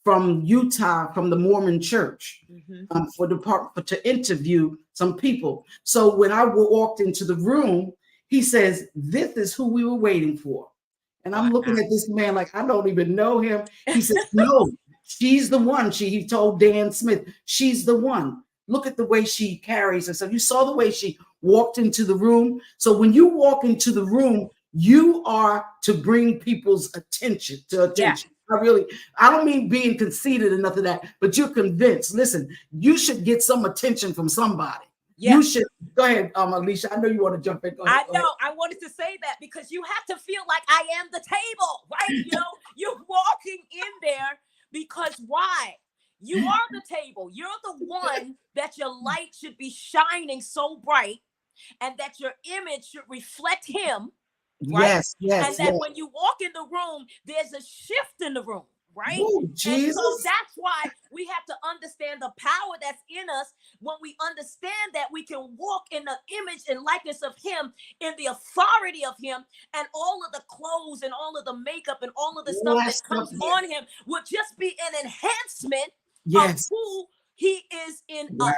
from Utah, from the Mormon church, to interview some people. So when I walked into the room, he says, this is who we were waiting for. And I'm looking at this man like, I don't even know him. He says, no, She's the one. He told Dan Smith, she's the one. Look at the way she carries herself. You saw the way she walked into the room. So when you walk into the room, you are to bring people's attention. Yeah. I don't mean being conceited and nothing of that, but you're convinced. Listen, you should get some attention from somebody. Yeah. You should. Go ahead, Alicia. I know you want to jump in. Go ahead, I know. I wanted to say that because you have to feel like I am the table, right? You know, you're walking in there because why? You are the table. You're the one that your light should be shining so bright, and that your image should reflect him. Right? Yes. And that when you walk in the room, there's a shift in the room, right? Ooh, and Jesus. so that's why we have to understand the power that's in us. When we understand that we can walk in the image and likeness of him, in the authority of him, and all of the clothes and all of the makeup and all of the stuff that comes on him will just be an enhancement of who he is in us.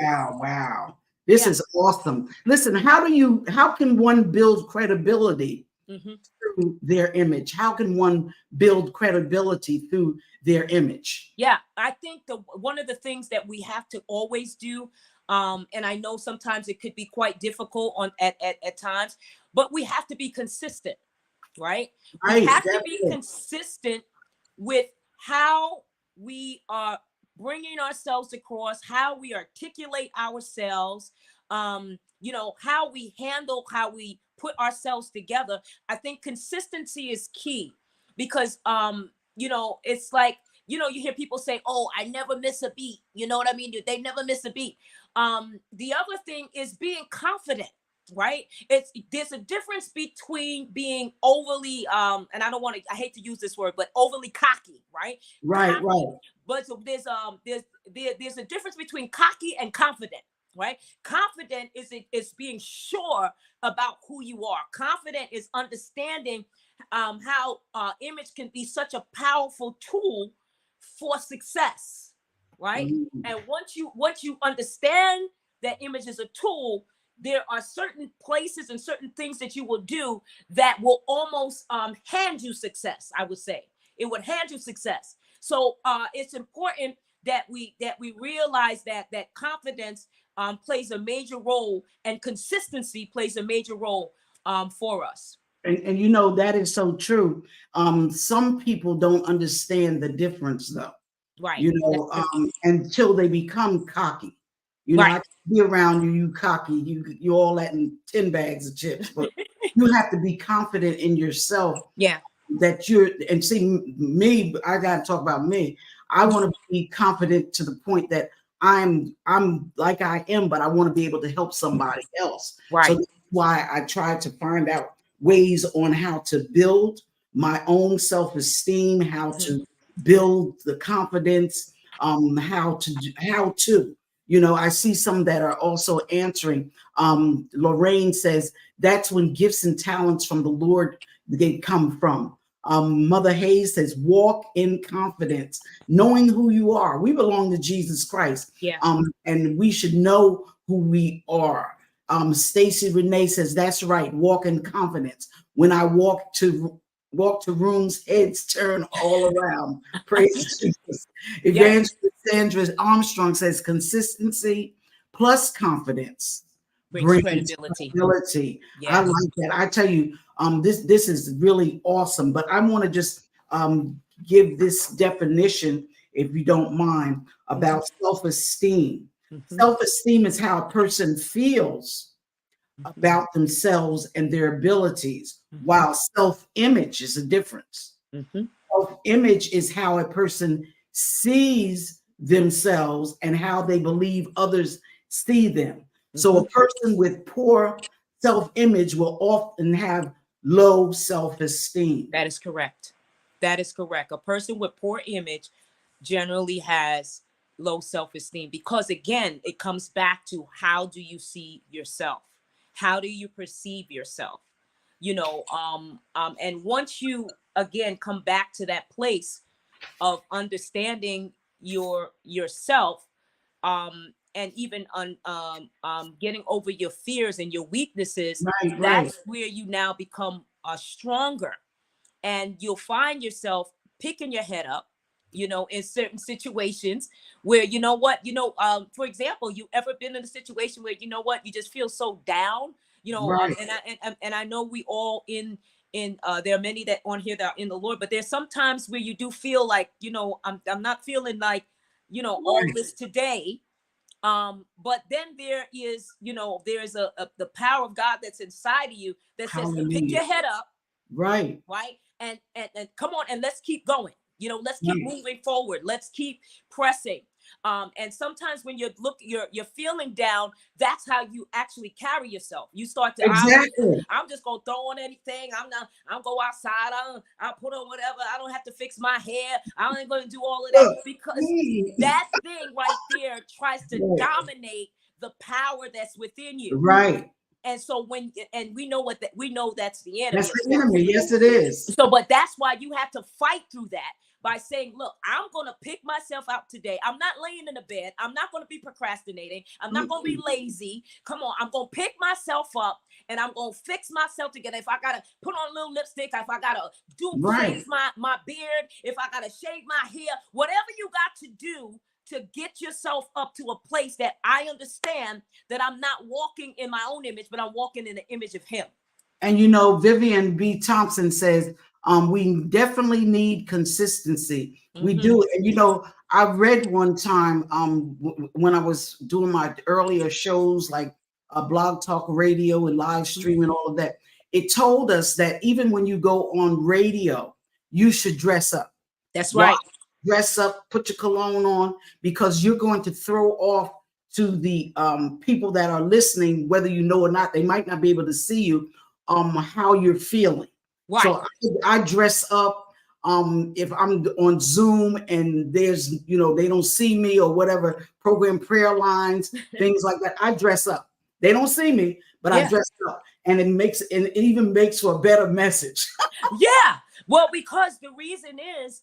Wow. This is awesome. Listen, how can one build credibility through their image? How can one build credibility through their image? Yeah, I think one of the things that we have to always do, and I know sometimes it could be quite difficult at times, but we have to be consistent, right? We have to be consistent with how we are bringing ourselves across, how we articulate ourselves, how we handle, how we put ourselves together. I think consistency is key because, it's like, you hear people say, oh, I never miss a beat. You know what I mean? They never miss a beat. The other thing is being confident, right? There's a difference between being overly, and I hate to use this word, but overly cocky, right? Right. But so there's a difference between cocky and confident, right? Confident is being sure about who you are. Confident is understanding how image can be such a powerful tool for success, right? And once you understand that image is a tool, there are certain places and certain things that you will do that will almost hand you success. I would say it would hand you success. So it's important that we realize that confidence plays a major role, and consistency plays a major role for us. And that is so true. Some people don't understand the difference, though. Right. Until they become cocky. I can be around you cocky. You all that in 10 bags of chips, but you have to be confident in yourself. Yeah. That see me, I gotta talk about me. I want to be confident to the point that I'm like I am, but I want to be able to help somebody else. Right. So that's why I try to find out ways on how to build my own self-esteem, how to build the confidence, how to. I see some that are also answering. Lorraine says that's when gifts and talents from the Lord they come from. Mother Hayes says, walk in confidence, knowing who you are. We belong to Jesus Christ. Yeah. And we should know who we are. Stacy Renee says, that's right. Walk in confidence. When I walk to rooms, heads turn all around. Praise Jesus. Evangelist Sandra Armstrong says, consistency plus confidence brings credibility. Yes. I like that. I tell you, this is really awesome. But I want to just give this definition, if you don't mind, about self-esteem. Self-esteem is how a person feels about themselves and their abilities, while self-image is a difference. Self-image is how a person sees themselves and how they believe others see them. So a person with poor self-image will often have low self-esteem. That is correct. A person with poor image generally has low self-esteem because, again, it comes back to how do you see yourself? How do you perceive yourself? And once you, again, come back to that place of understanding yourself, and even getting over your fears and your weaknesses, that's where you now become stronger. And you'll find yourself picking your head up, you know, in certain situations where, you know what, for example, you ever been in a situation where, you know what, you just feel so down, you know, Right. and I know we all there are many that on here that are in the Lord, but there's sometimes where you do feel like, you know, I'm not feeling like, you know, all this today. But then there is, you know, there's the power of God that's inside of you that says, pick your head up. Right. And come on, and let's keep going. You know, let's keep moving forward. Let's keep pressing. And sometimes when you're feeling down, that's how you actually carry yourself. You start to, I'm just gonna throw on anything. I'm go outside. I'll put on whatever. I don't have to fix my hair. I ain't gonna do all of that, because that thing right there tries to dominate the power that's within you. Right. And so we know that's the enemy. That's the enemy. Yes, it is. So, but that's why you have to fight through that by saying, look, I'm going to pick myself out today. I'm not laying in the bed. I'm not going to be procrastinating. I'm not going to be lazy. Come on. I'm going to pick myself up and I'm going to fix myself together. If I got to put on a little lipstick, if I got to shave my beard, if I got to shave my hair, whatever you got to do to get yourself up to a place that I understand that I'm not walking in my own image, but I'm walking in the image of him. And, you know, Vivian B. Thompson says, we definitely need consistency. We do. And, you know, I read one time when I was doing my earlier shows, like Blog Talk Radio and live stream and all of that, it told us that even when you go on radio, you should dress up. That's right. Dress up, put your cologne on, because you're going to throw off to the people that are listening, whether you know or not. They might not be able to see you, how you're feeling. Right. So I dress up. If I'm on Zoom and there's, you know, they don't see me or whatever, program prayer lines, things like that, I dress up. They don't see me, but I dress up, and it even makes for a better message. Yeah. Well, because the reason is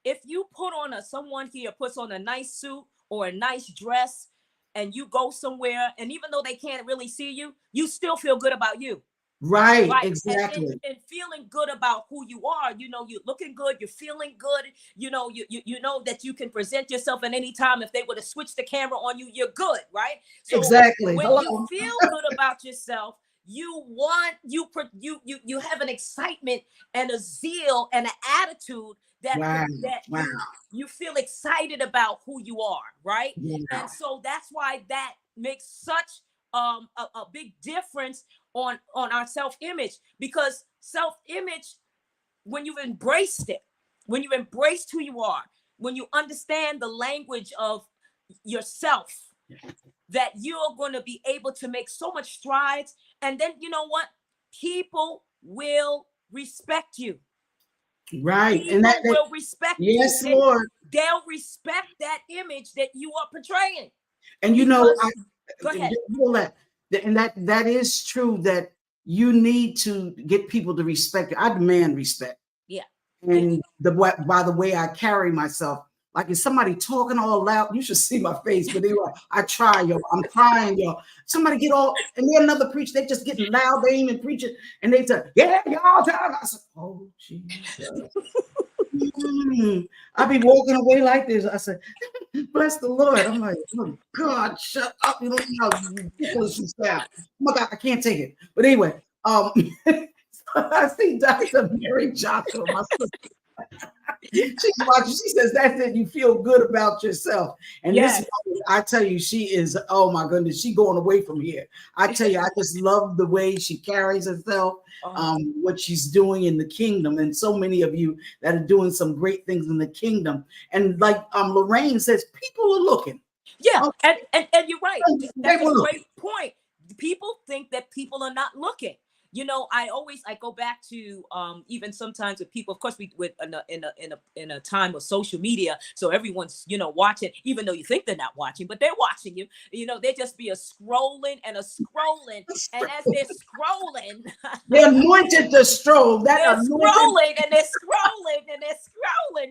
if you put on someone here puts on a nice suit or a nice dress and you go somewhere, and even though they can't really see you, you still feel good about you. Right. Exactly. And feeling good about who you are, you know, you're looking good, you're feeling good, you know, you know that you can present yourself at any time. If they were to switch the camera on you, you're good, right? So exactly. When you feel good about yourself, you have an excitement and a zeal and an attitude that you feel excited about who you are, right? And so that's why that makes such a big difference on our self-image, because self-image, when you've embraced it, when you've embraced who you are, when you understand the language of yourself, that you're going to be able to make so much strides. And then, you know what? People will respect you. Right. People will respect you. Yes, Lord. They'll respect that image that you are portraying. And you know, go ahead. And that is true, that you need to get people to respect you. I demand respect. Yeah. And by the way I carry myself, like if somebody talking all loud, you should see my face. But anyway, I try, yo. I'm trying, yo. Somebody get all, and then another preacher, they just getting loud. They ain't even preaching, and they say, "Yeah, y'all." I said, "Oh, Jesus." I be walking away like this. I said, "Bless the Lord." I'm like, "Oh God, shut up! You don't know how ridiculous you sound." Oh my God, I can't take it. But anyway, so I see Dr. Mary Joshua, my sister. She's watching. She says, "That's it. You feel good about yourself." And this, I tell you, she is. Oh my goodness, she going away from here. I tell you, I just love the way she carries herself. What she's doing in the kingdom, and so many of you that are doing some great things in the kingdom. And like Lorraine says, people are looking. Yeah, and you're right. That's a great point. People think that people are not looking. You know, I go back to even sometimes with people. Of course, we in a time of social media, so everyone's watching, even though you think they're not watching, but they're watching you. You know, they just be scrolling, and as they're scrolling, they're anointed to stroll. They're scrolling,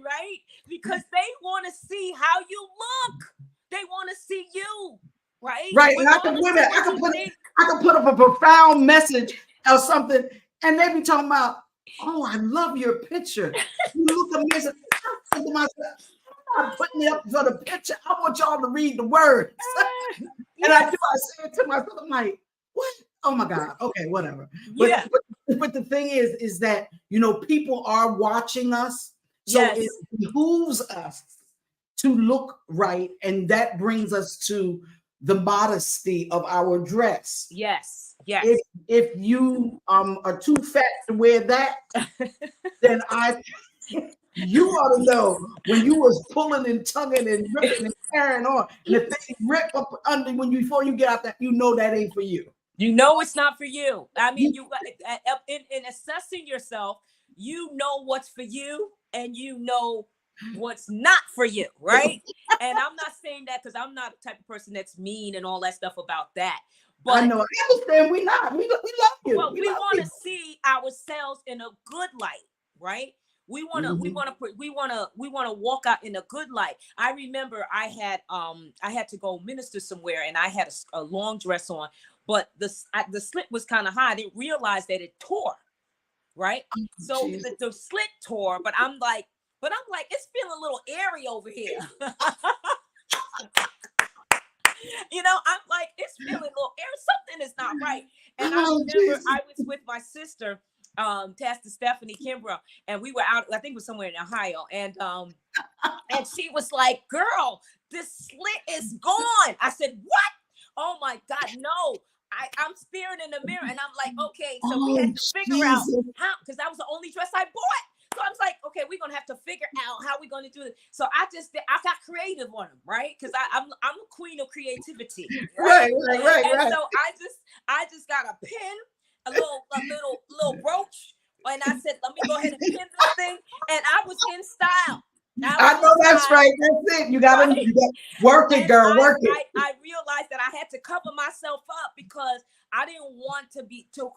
right? Because they want to see how you look. They want to see you, right? Right, and I can put up a profound message or something, and they be talking about, "Oh, I love your picture. You look amazing." saying to myself, I'm not putting it up for the picture. I want y'all to read the words. And I say it to myself. I'm like, what? Oh my God. Okay, whatever. Yeah. But the thing is that, people are watching us. So Yes. it behooves us to look right. And that brings us to the modesty of our dress. Yes. Yes. If you are too fat to wear that, then you ought to know when you was pulling and tugging and ripping and tearing on, and if they rip up under before you get out that, that ain't for you. You know it's not for you. I mean, you in assessing yourself, you know what's for you and you know what's not for you, right? And I'm not saying that because I'm not the type of person that's mean and all that stuff about that. But I know, I understand. We love you. But we want to see ourselves in a good light, right? We want to walk out in a good light. I remember I had to go minister somewhere and I had a long dress on, but the slit was kind of high. I didn't realize that it tore, right? So the slit tore, but I'm like, it's feeling a little airy over here. I'm like, it's feeling a little airy. Something is not right. And I remember I was with my sister, Pastor Stephanie Kimbrough, and we were out, I think it was somewhere in Ohio, and she was like, girl, this slit is gone. I said, what? Oh my God, no. I'm staring in the mirror and I'm like, okay, so we had to figure out how, because that was the only dress I bought. So I was like, okay, we're gonna have to figure out how we're gonna do it. So I got creative on them, right? Because I'm a queen of creativity, right? And so I just got a pin, a little brooch, and I said, let me go ahead and pin this thing, and I was in style. I know that's right. That's it. You gotta work it, girl. Work it. I realized that I had to cover myself up because I didn't want to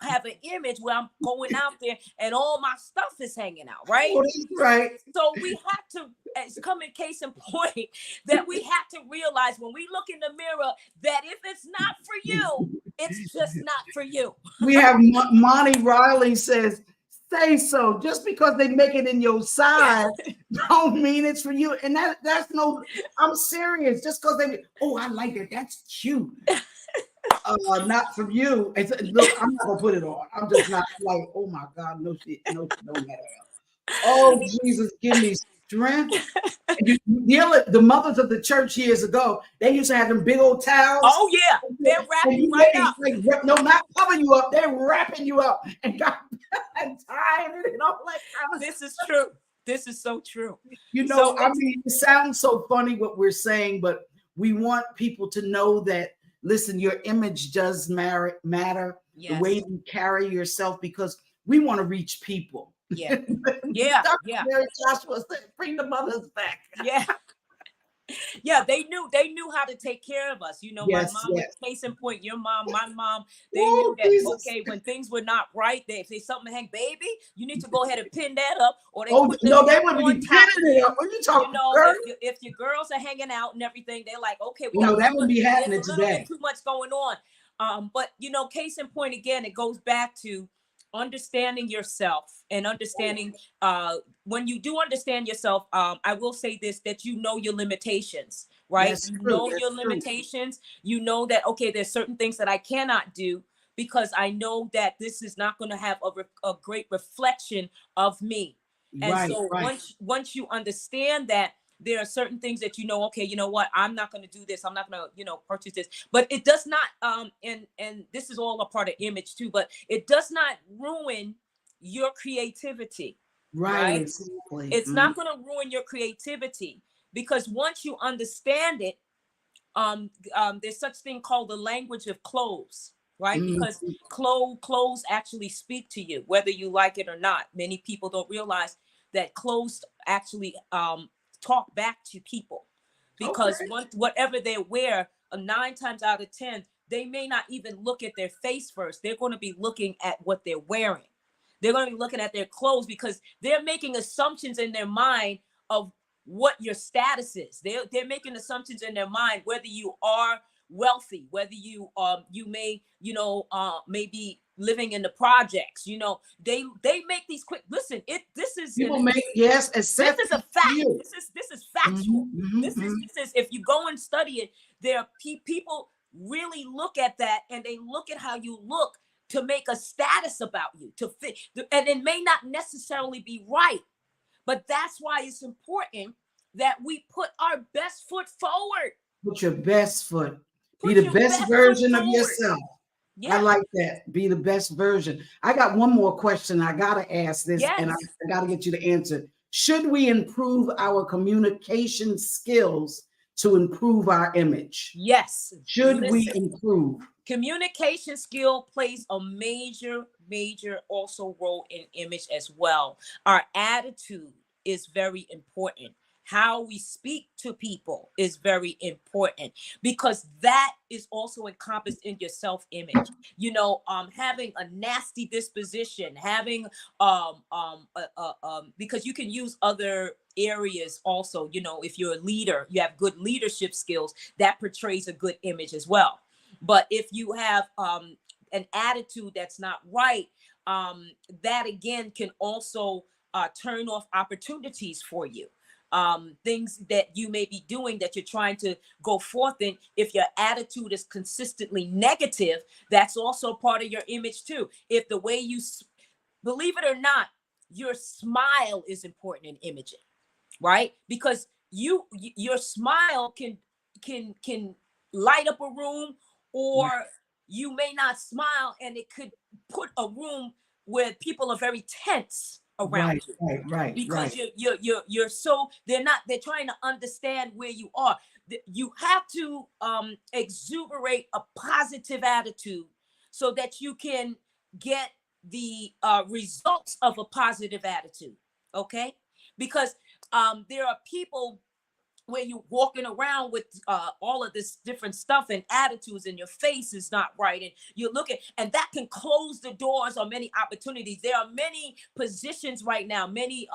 have an image where I'm going out there and all my stuff is hanging out, right? Oh, that's right. So we have to, as come in case in point, that we have to realize when we look in the mirror that if it's not for you, it's just not for you. We have Monty Riley says, say so. Just because they make it in your size don't mean it's for you. And that's no, I'm serious. Just because I like it. That's cute. Not from you. Look, I'm not gonna put it on. I'm just not like, oh my God, no shit, no matter. Oh Jesus, give me strength. The mothers of the church years ago, they used to have them big old towels. Oh yeah, they're wrapping you right up. Like, no, not covering you up. They're wrapping you up and tying it and all that. This is true. This is so true. I mean, it sounds so funny what we're saying, but we want people to know that. Listen, your image does matter. Yes. The way you carry yourself, because we want to reach people. Yeah. Mary Joshua said, bring the mothers back. Yeah. Yeah, they knew how to take care of us. My mom, case in point, your mom, my mom, they knew that, Jesus. Okay, when things were not right, if they something hang, baby, you need to go ahead and pin that up. Or they wouldn't be pinning it up. What are you talking about? If your girls are hanging out and everything, they're like, okay, that would be happening today. Too much going on. But case in point, again, it goes back to understanding yourself and understanding when you do understand yourself, I will say this, that your limitations, right? That's you true. know That's your true. limitations. You know that, okay, there's certain things that I cannot do because I know that this is not going to have a great reflection of me. And once you understand that, there are certain things that okay, you know what, I'm not going to do this. I'm not going to, purchase this. But it does not, and this is all a part of image too, but it does not ruin your creativity. Right? Exactly. It's not going to ruin your creativity, because once you understand it, there's such thing called the language of clothes, right? Mm-hmm. Because clothes actually speak to you, whether you like it or not. Many people don't realize that clothes actually talk back to people, because whatever they wear, 9 times out of 10, they may not even look at their face first. They're going to be looking at what they're wearing. They're going to be looking at their clothes, because they're making assumptions in their mind of what your status is. They're making assumptions in their mind, whether you are wealthy, whether you you may, maybe living in the projects, they make these quick, listen, this is People make, yes, this is a fact. This is factual. This is if you go and study it, there are people really look at that, and they look at how you look to make a status about you, to fit, and it may not necessarily be right, but that's why it's important that we put our best foot forward. Put your best foot. Be the best version of yourself. Yeah. I like that. Be the best version. I got one more question. I got to ask this, and I got to get you to answer. Should we improve our communication skills to improve our image? Yes. Should we improve? Communication skill plays a major also role in image as well. Our attitude is very important. How we speak to people is very important, because that is also encompassed in your self-image. Having a nasty disposition, having because you can use other areas also. If you're a leader, you have good leadership skills, that portrays a good image as well. But if you have an attitude that's not right, that again can also turn off opportunities for you. Things that you may be doing that you're trying to go forth in. If your attitude is consistently negative, that's also part of your image too. If the way you, believe it or not, your smile is important in imaging, right? Because your smile can light up a room, or you may not smile and it could put a room where people are very tense around you, right, because you're so they're trying to understand where you are. You have to exuberate a positive attitude so that you can get the results of a positive attitude. Okay, because there are people where you're walking around with all of this different stuff and attitudes, and your face is not right, and you're looking, and that can close the doors on many opportunities. There are many positions right now, many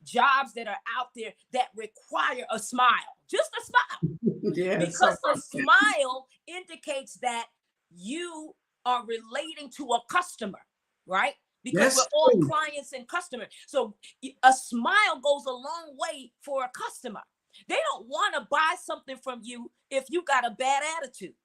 jobs that are out there that require a smile, just a smile. Because a smile indicates that you are relating to a customer, right? Because we're all clients and customers. So a smile goes a long way for a customer. They don't want to buy something from you if you got a bad attitude,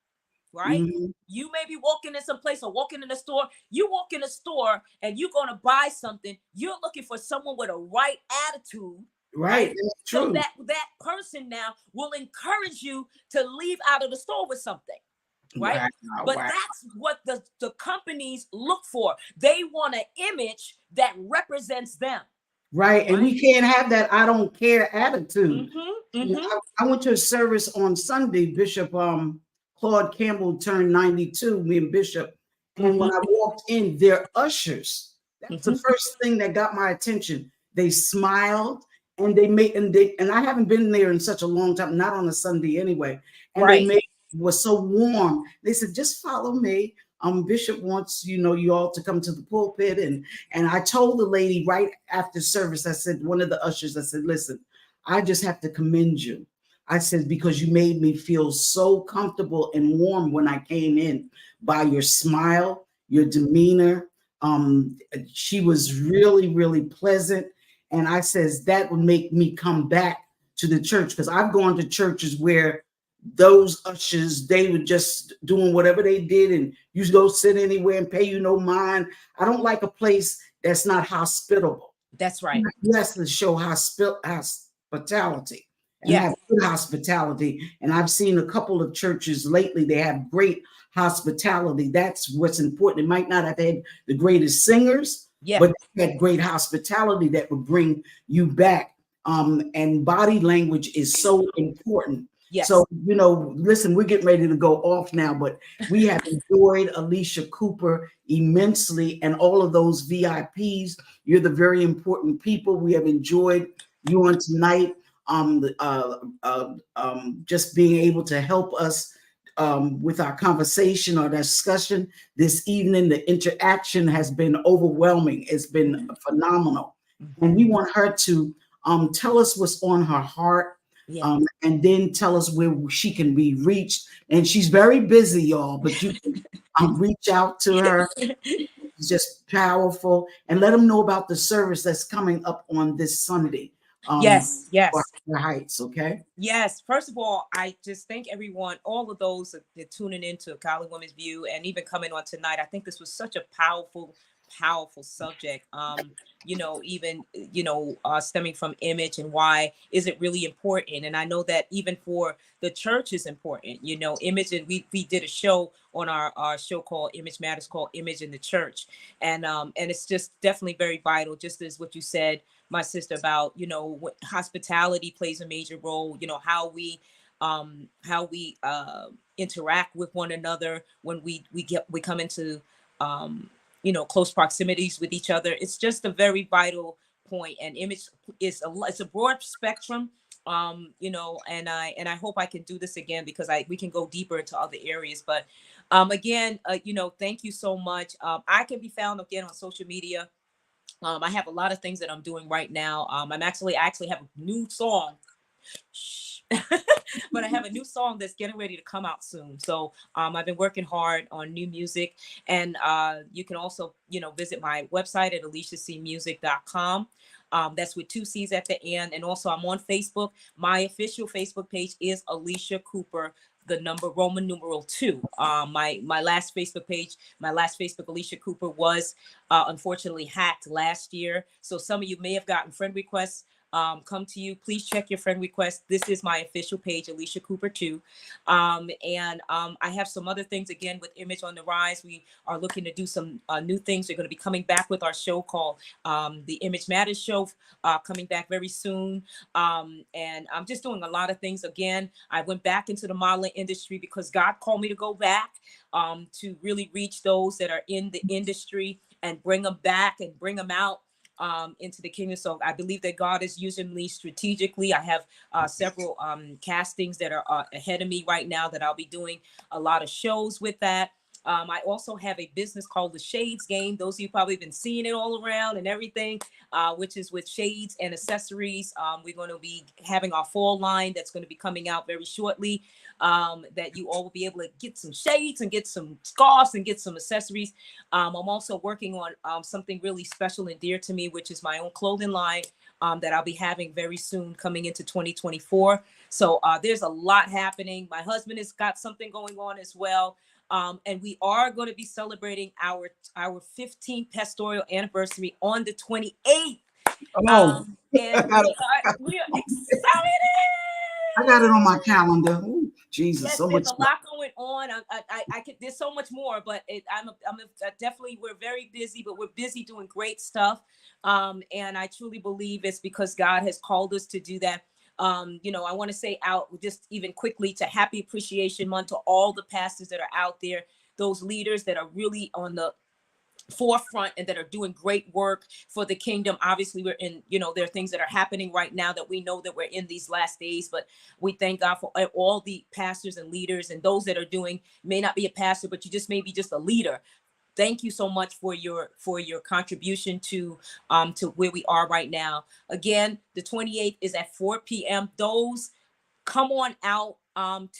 right? You may be walking in some place or walking in a store. You walk in a store and you're going to buy something. You're looking for someone with a right attitude. Right. That's true. So that person now will encourage you to leave out of the store with something. Right. But that's what the companies look for. They want an image that represents them. Right. And we can't have that I don't care attitude. I went to a service on Sunday. Bishop Claude Campbell turned 92, me and Bishop. And when I walked in, their ushers, that's the first thing that got my attention. They smiled, and and I haven't been there in such a long time, not on a Sunday anyway. And they was so warm. They said, just follow me. Bishop wants, you all to come to the pulpit. And I told the lady right after service, I said, one of the ushers, I said, listen, I just have to commend you. I said, because you made me feel so comfortable and warm when I came in by your smile, your demeanor. She was really, really pleasant. And I says, that would make me come back to the church, because I've gone to churches where those ushers, they were just doing whatever they did, and you go sit anywhere and pay you no mind. I don't like a place that's not hospitable. That's right. Yes, to show hospitality and have good hospitality. And I've seen a couple of churches lately, they have great hospitality. That's what's important. It might not have had the greatest singers, but they had great hospitality that would bring you back. And body language is so important. Yes. So, listen, we're getting ready to go off now, but we have enjoyed Alicia Cooper immensely, and all of those VIPs. You're the very important people. We have enjoyed you on tonight. Just being able to help us with our conversation or discussion this evening. The interaction has been overwhelming. It's been phenomenal. And we want her to tell us what's on her heart. Yeah. and then tell us where she can be reached. And she's very busy, y'all, but you can reach out to her. It's just powerful. And let them know about the service that's coming up on this Sunday. Yes, For yes. the Heights, okay? Yes. First of all, I just thank everyone, all of those that are tuning into Godly Women's View and even coming on tonight. I think this was such a powerful, powerful subject. Even, stemming from image and why is it really important. And I know that even for the church is important, image. And we did a show on our show called Image Matters, called Image in the Church. And it's just definitely very vital, just as what you said, my sister, about what hospitality plays a major role, how we interact with one another when we come into close proximities with each other. It's just a very vital point. And image is it's a broad spectrum, and I hope I can do this again, because we can go deeper into other areas. But again, thank you so much. I can be found again on social media. I have a lot of things that I'm doing right now. I actually have a new song. But I have a new song that's getting ready to come out soon. So I've been working hard on new music. And you can also, visit my website at aliciacmusic.com. That's with 2 C's at the end. And also I'm on Facebook. My official Facebook page is Alicia Cooper, the number Roman numeral 2. My last Facebook page, Alicia Cooper, was unfortunately hacked last year. So some of you may have gotten friend requests come to you. Please check your friend request. This is my official page, Alicia Cooper 2. And I have some other things again with Image on the Rise. We are looking to do some new things. We're going to be coming back with our show called the Image Matters Show, coming back very soon. And I'm just doing a lot of things. Again, I went back into the modeling industry because God called me to go back to really reach those that are in the industry and bring them back and bring them out into the kingdom. So I believe that God is using me strategically. I have several castings that are ahead of me right now that I'll be doing a lot of shows with that. I also have a business called the Shades Game. Those of you probably been seeing it all around and everything, which is with shades and accessories. We're going to be having our fall line that's going to be coming out very shortly, that you all will be able to get some shades and get some scarves and get some accessories. I'm also working on something really special and dear to me, which is my own clothing line that I'll be having very soon coming into 2024. So there's a lot happening. My husband has got something going on as well. And we are going to be celebrating our 15th pastoral anniversary on the 28th. And we are excited. I got it on my calendar. Ooh, Jesus, yes, so there's much a lot going on. I could. There's so much more, but definitely, we're very busy, but we're busy doing great stuff. And I truly believe it's because God has called us to do that. I want to say out just even quickly to Happy Appreciation Month to all the pastors that are out there, those leaders that are really on the forefront and that are doing great work for the kingdom. Obviously, we're in, there are things that are happening right now that we know that we're in these last days, but we thank God for all the pastors and leaders and those that are doing, may not be a pastor, but you just may be just a leader. Thank you so much for your contribution to where we are right now. Again, the 28th is at 4 p.m. Those come on out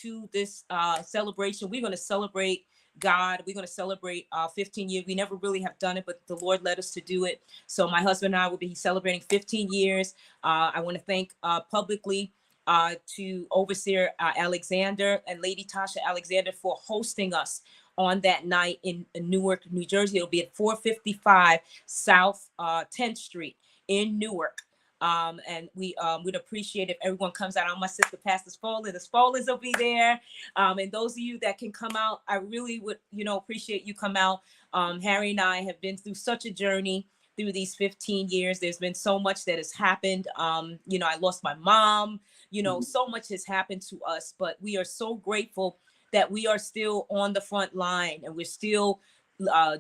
to this celebration. We're going to celebrate God. We're going to celebrate 15 years. We never really have done it, but the Lord led us to do it. So my husband and I will be celebrating 15 years. I want to thank publicly to Overseer Alexander and Lady Tasha Alexander for hosting us on that night in Newark, New Jersey. It'll be at 455 South 10th Street in Newark. And we would appreciate if everyone comes out. My sister, Pastor Spaulding, the Spauldings will be there. And those of you that can come out, I really would, appreciate you come out. Harry and I have been through such a journey through these 15 years. There's been so much that has happened. I lost my mom, so much has happened to us, but we are so grateful that we are still on the front line and we're still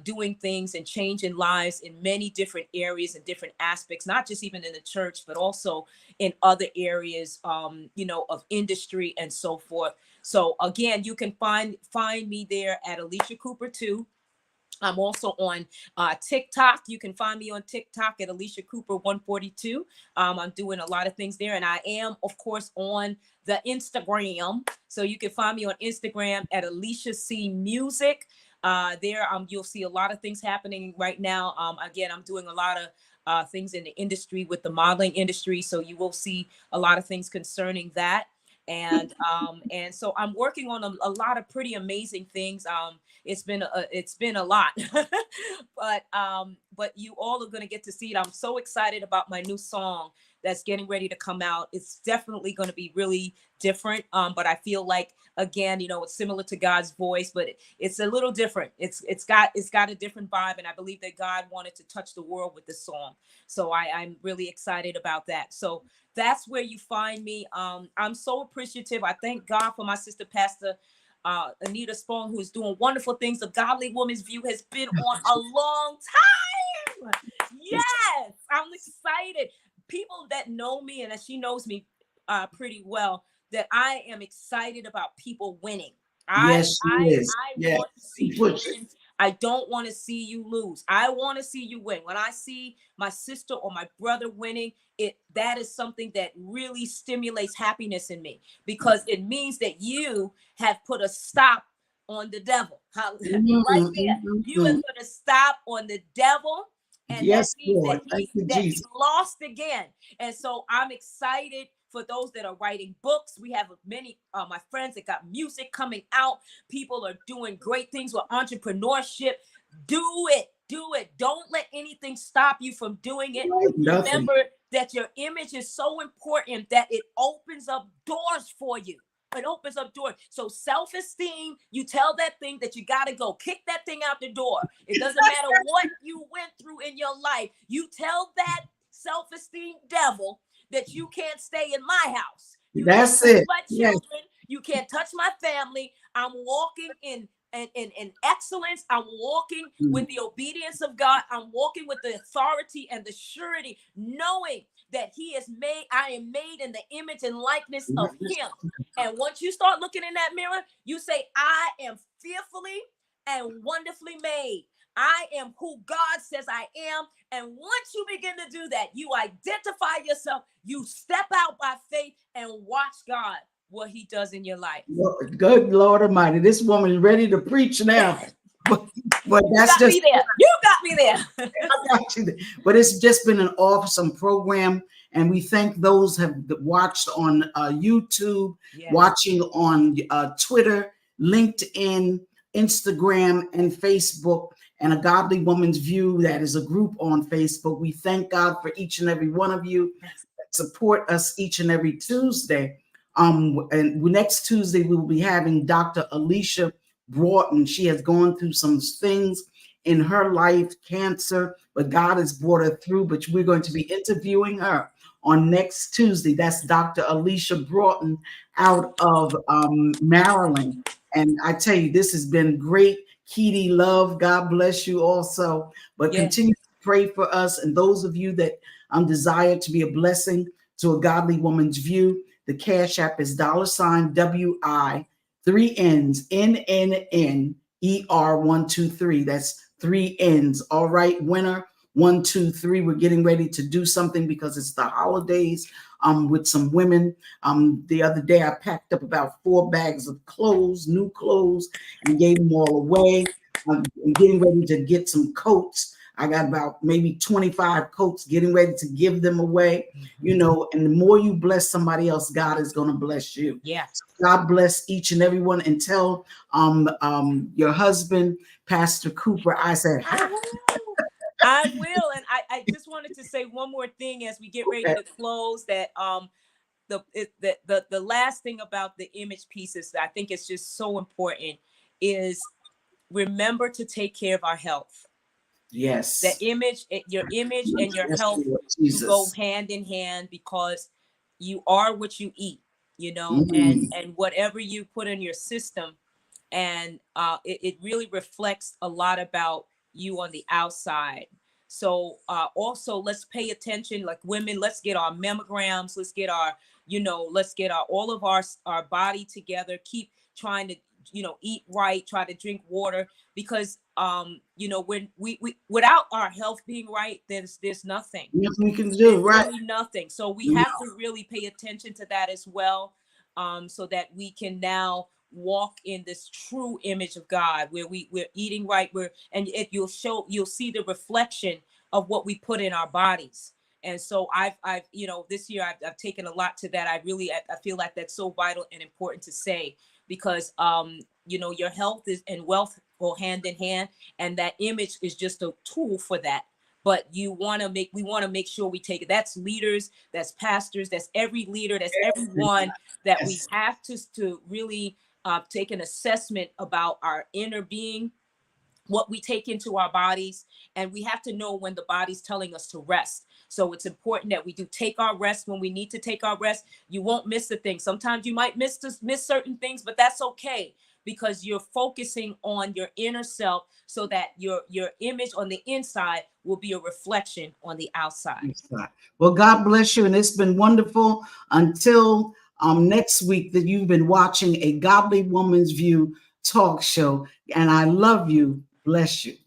doing things and changing lives in many different areas and different aspects, not just even in the church, but also in other areas, of industry and so forth. So again, you can find me there at Alicia Cooper 2. I'm also on TikTok. You can find me on TikTok at Alicia Cooper 142. I'm doing a lot of things there. And I am, of course, on the Instagram. So you can find me on Instagram at Alicia C Music. There, you'll see a lot of things happening right now. Again, I'm doing a lot of things in the industry with the modeling industry. So you will see a lot of things concerning that. And so I'm working on a lot of pretty amazing things. It's been a lot, but you all are going to get to see it. I'm so excited about my new song that's getting ready to come out. It's definitely going to be really different. But I feel like, again, it's similar to God's voice, but it's a little different. It's got a different vibe, and I believe that God wanted to touch the world with this song. So I'm really excited about that. So that's where you find me. I'm so appreciative. I thank God for my sister, Pastor Anita Spaulding, who's doing wonderful things. The Godly Woman's View has been on a long time. Yes, I'm excited. People that know me, and she knows me pretty well, that I am excited about people winning. I want to see you win. I don't want to see you lose. I want to see you win. When I see my sister or my brother winning, that is something that really stimulates happiness in me, because it means that you have put a stop on the devil. Right there. You have put a stop on the devil. And yes, that means Lord. that he lost again. And so I'm excited for those that are writing books. We have many, my friends that got music coming out. People are doing great things with entrepreneurship. Do it. Don't let anything stop you from doing it. Remember that your image is so important that it opens up doors for you. It opens up doors. So self-esteem, you tell that thing that you got to go. Kick that thing out the door. It doesn't matter what you went through in your life. You tell that self-esteem devil that you can't stay in my house. That's it. My children, you can't touch my family. I'm walking in excellence. I'm walking with the obedience of God. I'm walking with the authority and the surety, knowing that I am made in the image and likeness of him. And once you start looking in that mirror, you say, I am fearfully and wonderfully made. I am who God says I am. And once you begin to do that, you identify yourself, you step out by faith and watch God, what he does in your life. Good Lord Almighty. This woman is ready to preach now. But that's you got me there. I got you there. But it's just been an awesome program. And we thank those who have watched on YouTube, watching on Twitter, LinkedIn, Instagram, and Facebook, and A Godly Woman's View. That is a group on Facebook. We thank God for each and every one of you that support us each and every Tuesday. And next Tuesday, we will be having Dr. Alicia Broughton. She has gone through some things in her life, cancer, but God has brought her through. But we're going to be interviewing her on next Tuesday. That's Dr. Alicia Broughton out of Maryland. And I tell you, this has been great. Keedy, love, God bless you also. But continue to pray for us. And those of you that desire to be a blessing to A Godly Woman's View, the Cash App is $WI 3 N's NNNER123. That's 3 N's. All right, winner 123. We're getting ready to do something because it's the holidays with some women. The other day I packed up about 4 bags of clothes, new clothes, and gave them all away. I'm getting ready to get some coats. I got about maybe 25 coats, getting ready to give them away, and the more you bless somebody else, God is going to bless you. Yes. God bless each and every one. And tell your husband, Pastor Cooper, I said, I will. And I just wanted to say one more thing as we get ready to close, that the last thing about the image pieces that I think is just so important is remember to take care of our health. Yes. Your image and your health go hand in hand, because you are what you eat, and whatever you put in your system, and it really reflects a lot about you on the outside. So also let's pay attention, like women, let's get our mammograms, let's get our let's get all of our body together, keep trying to, eat right, try to drink water, because when we without our health being right, there's nothing. Nothing we can do, There's right? really nothing. So we have to really pay attention to that as well, so that we can now walk in this true image of God, where we're eating right, you'll see the reflection of what we put in our bodies. And so I've this year I've taken a lot to that. I feel like that's so vital and important to say, because your health and wealth go hand in hand, and that image is just a tool for that. But we want to make sure we take it. That's leaders, that's pastors, that's every leader, that's everyone, that we have to really take an assessment about our inner being, what we take into our bodies, and we have to know when the body's telling us to rest. So it's important that we do take our rest when we need to take our rest. You won't miss the thing. Sometimes you might miss certain things, but that's okay, because you're focusing on your inner self, so that your image on the inside will be a reflection on the outside. Well, God bless you, and it's been wonderful. Until next week, that you've been watching a Godly Woman's View talk show, and I love you. Bless you.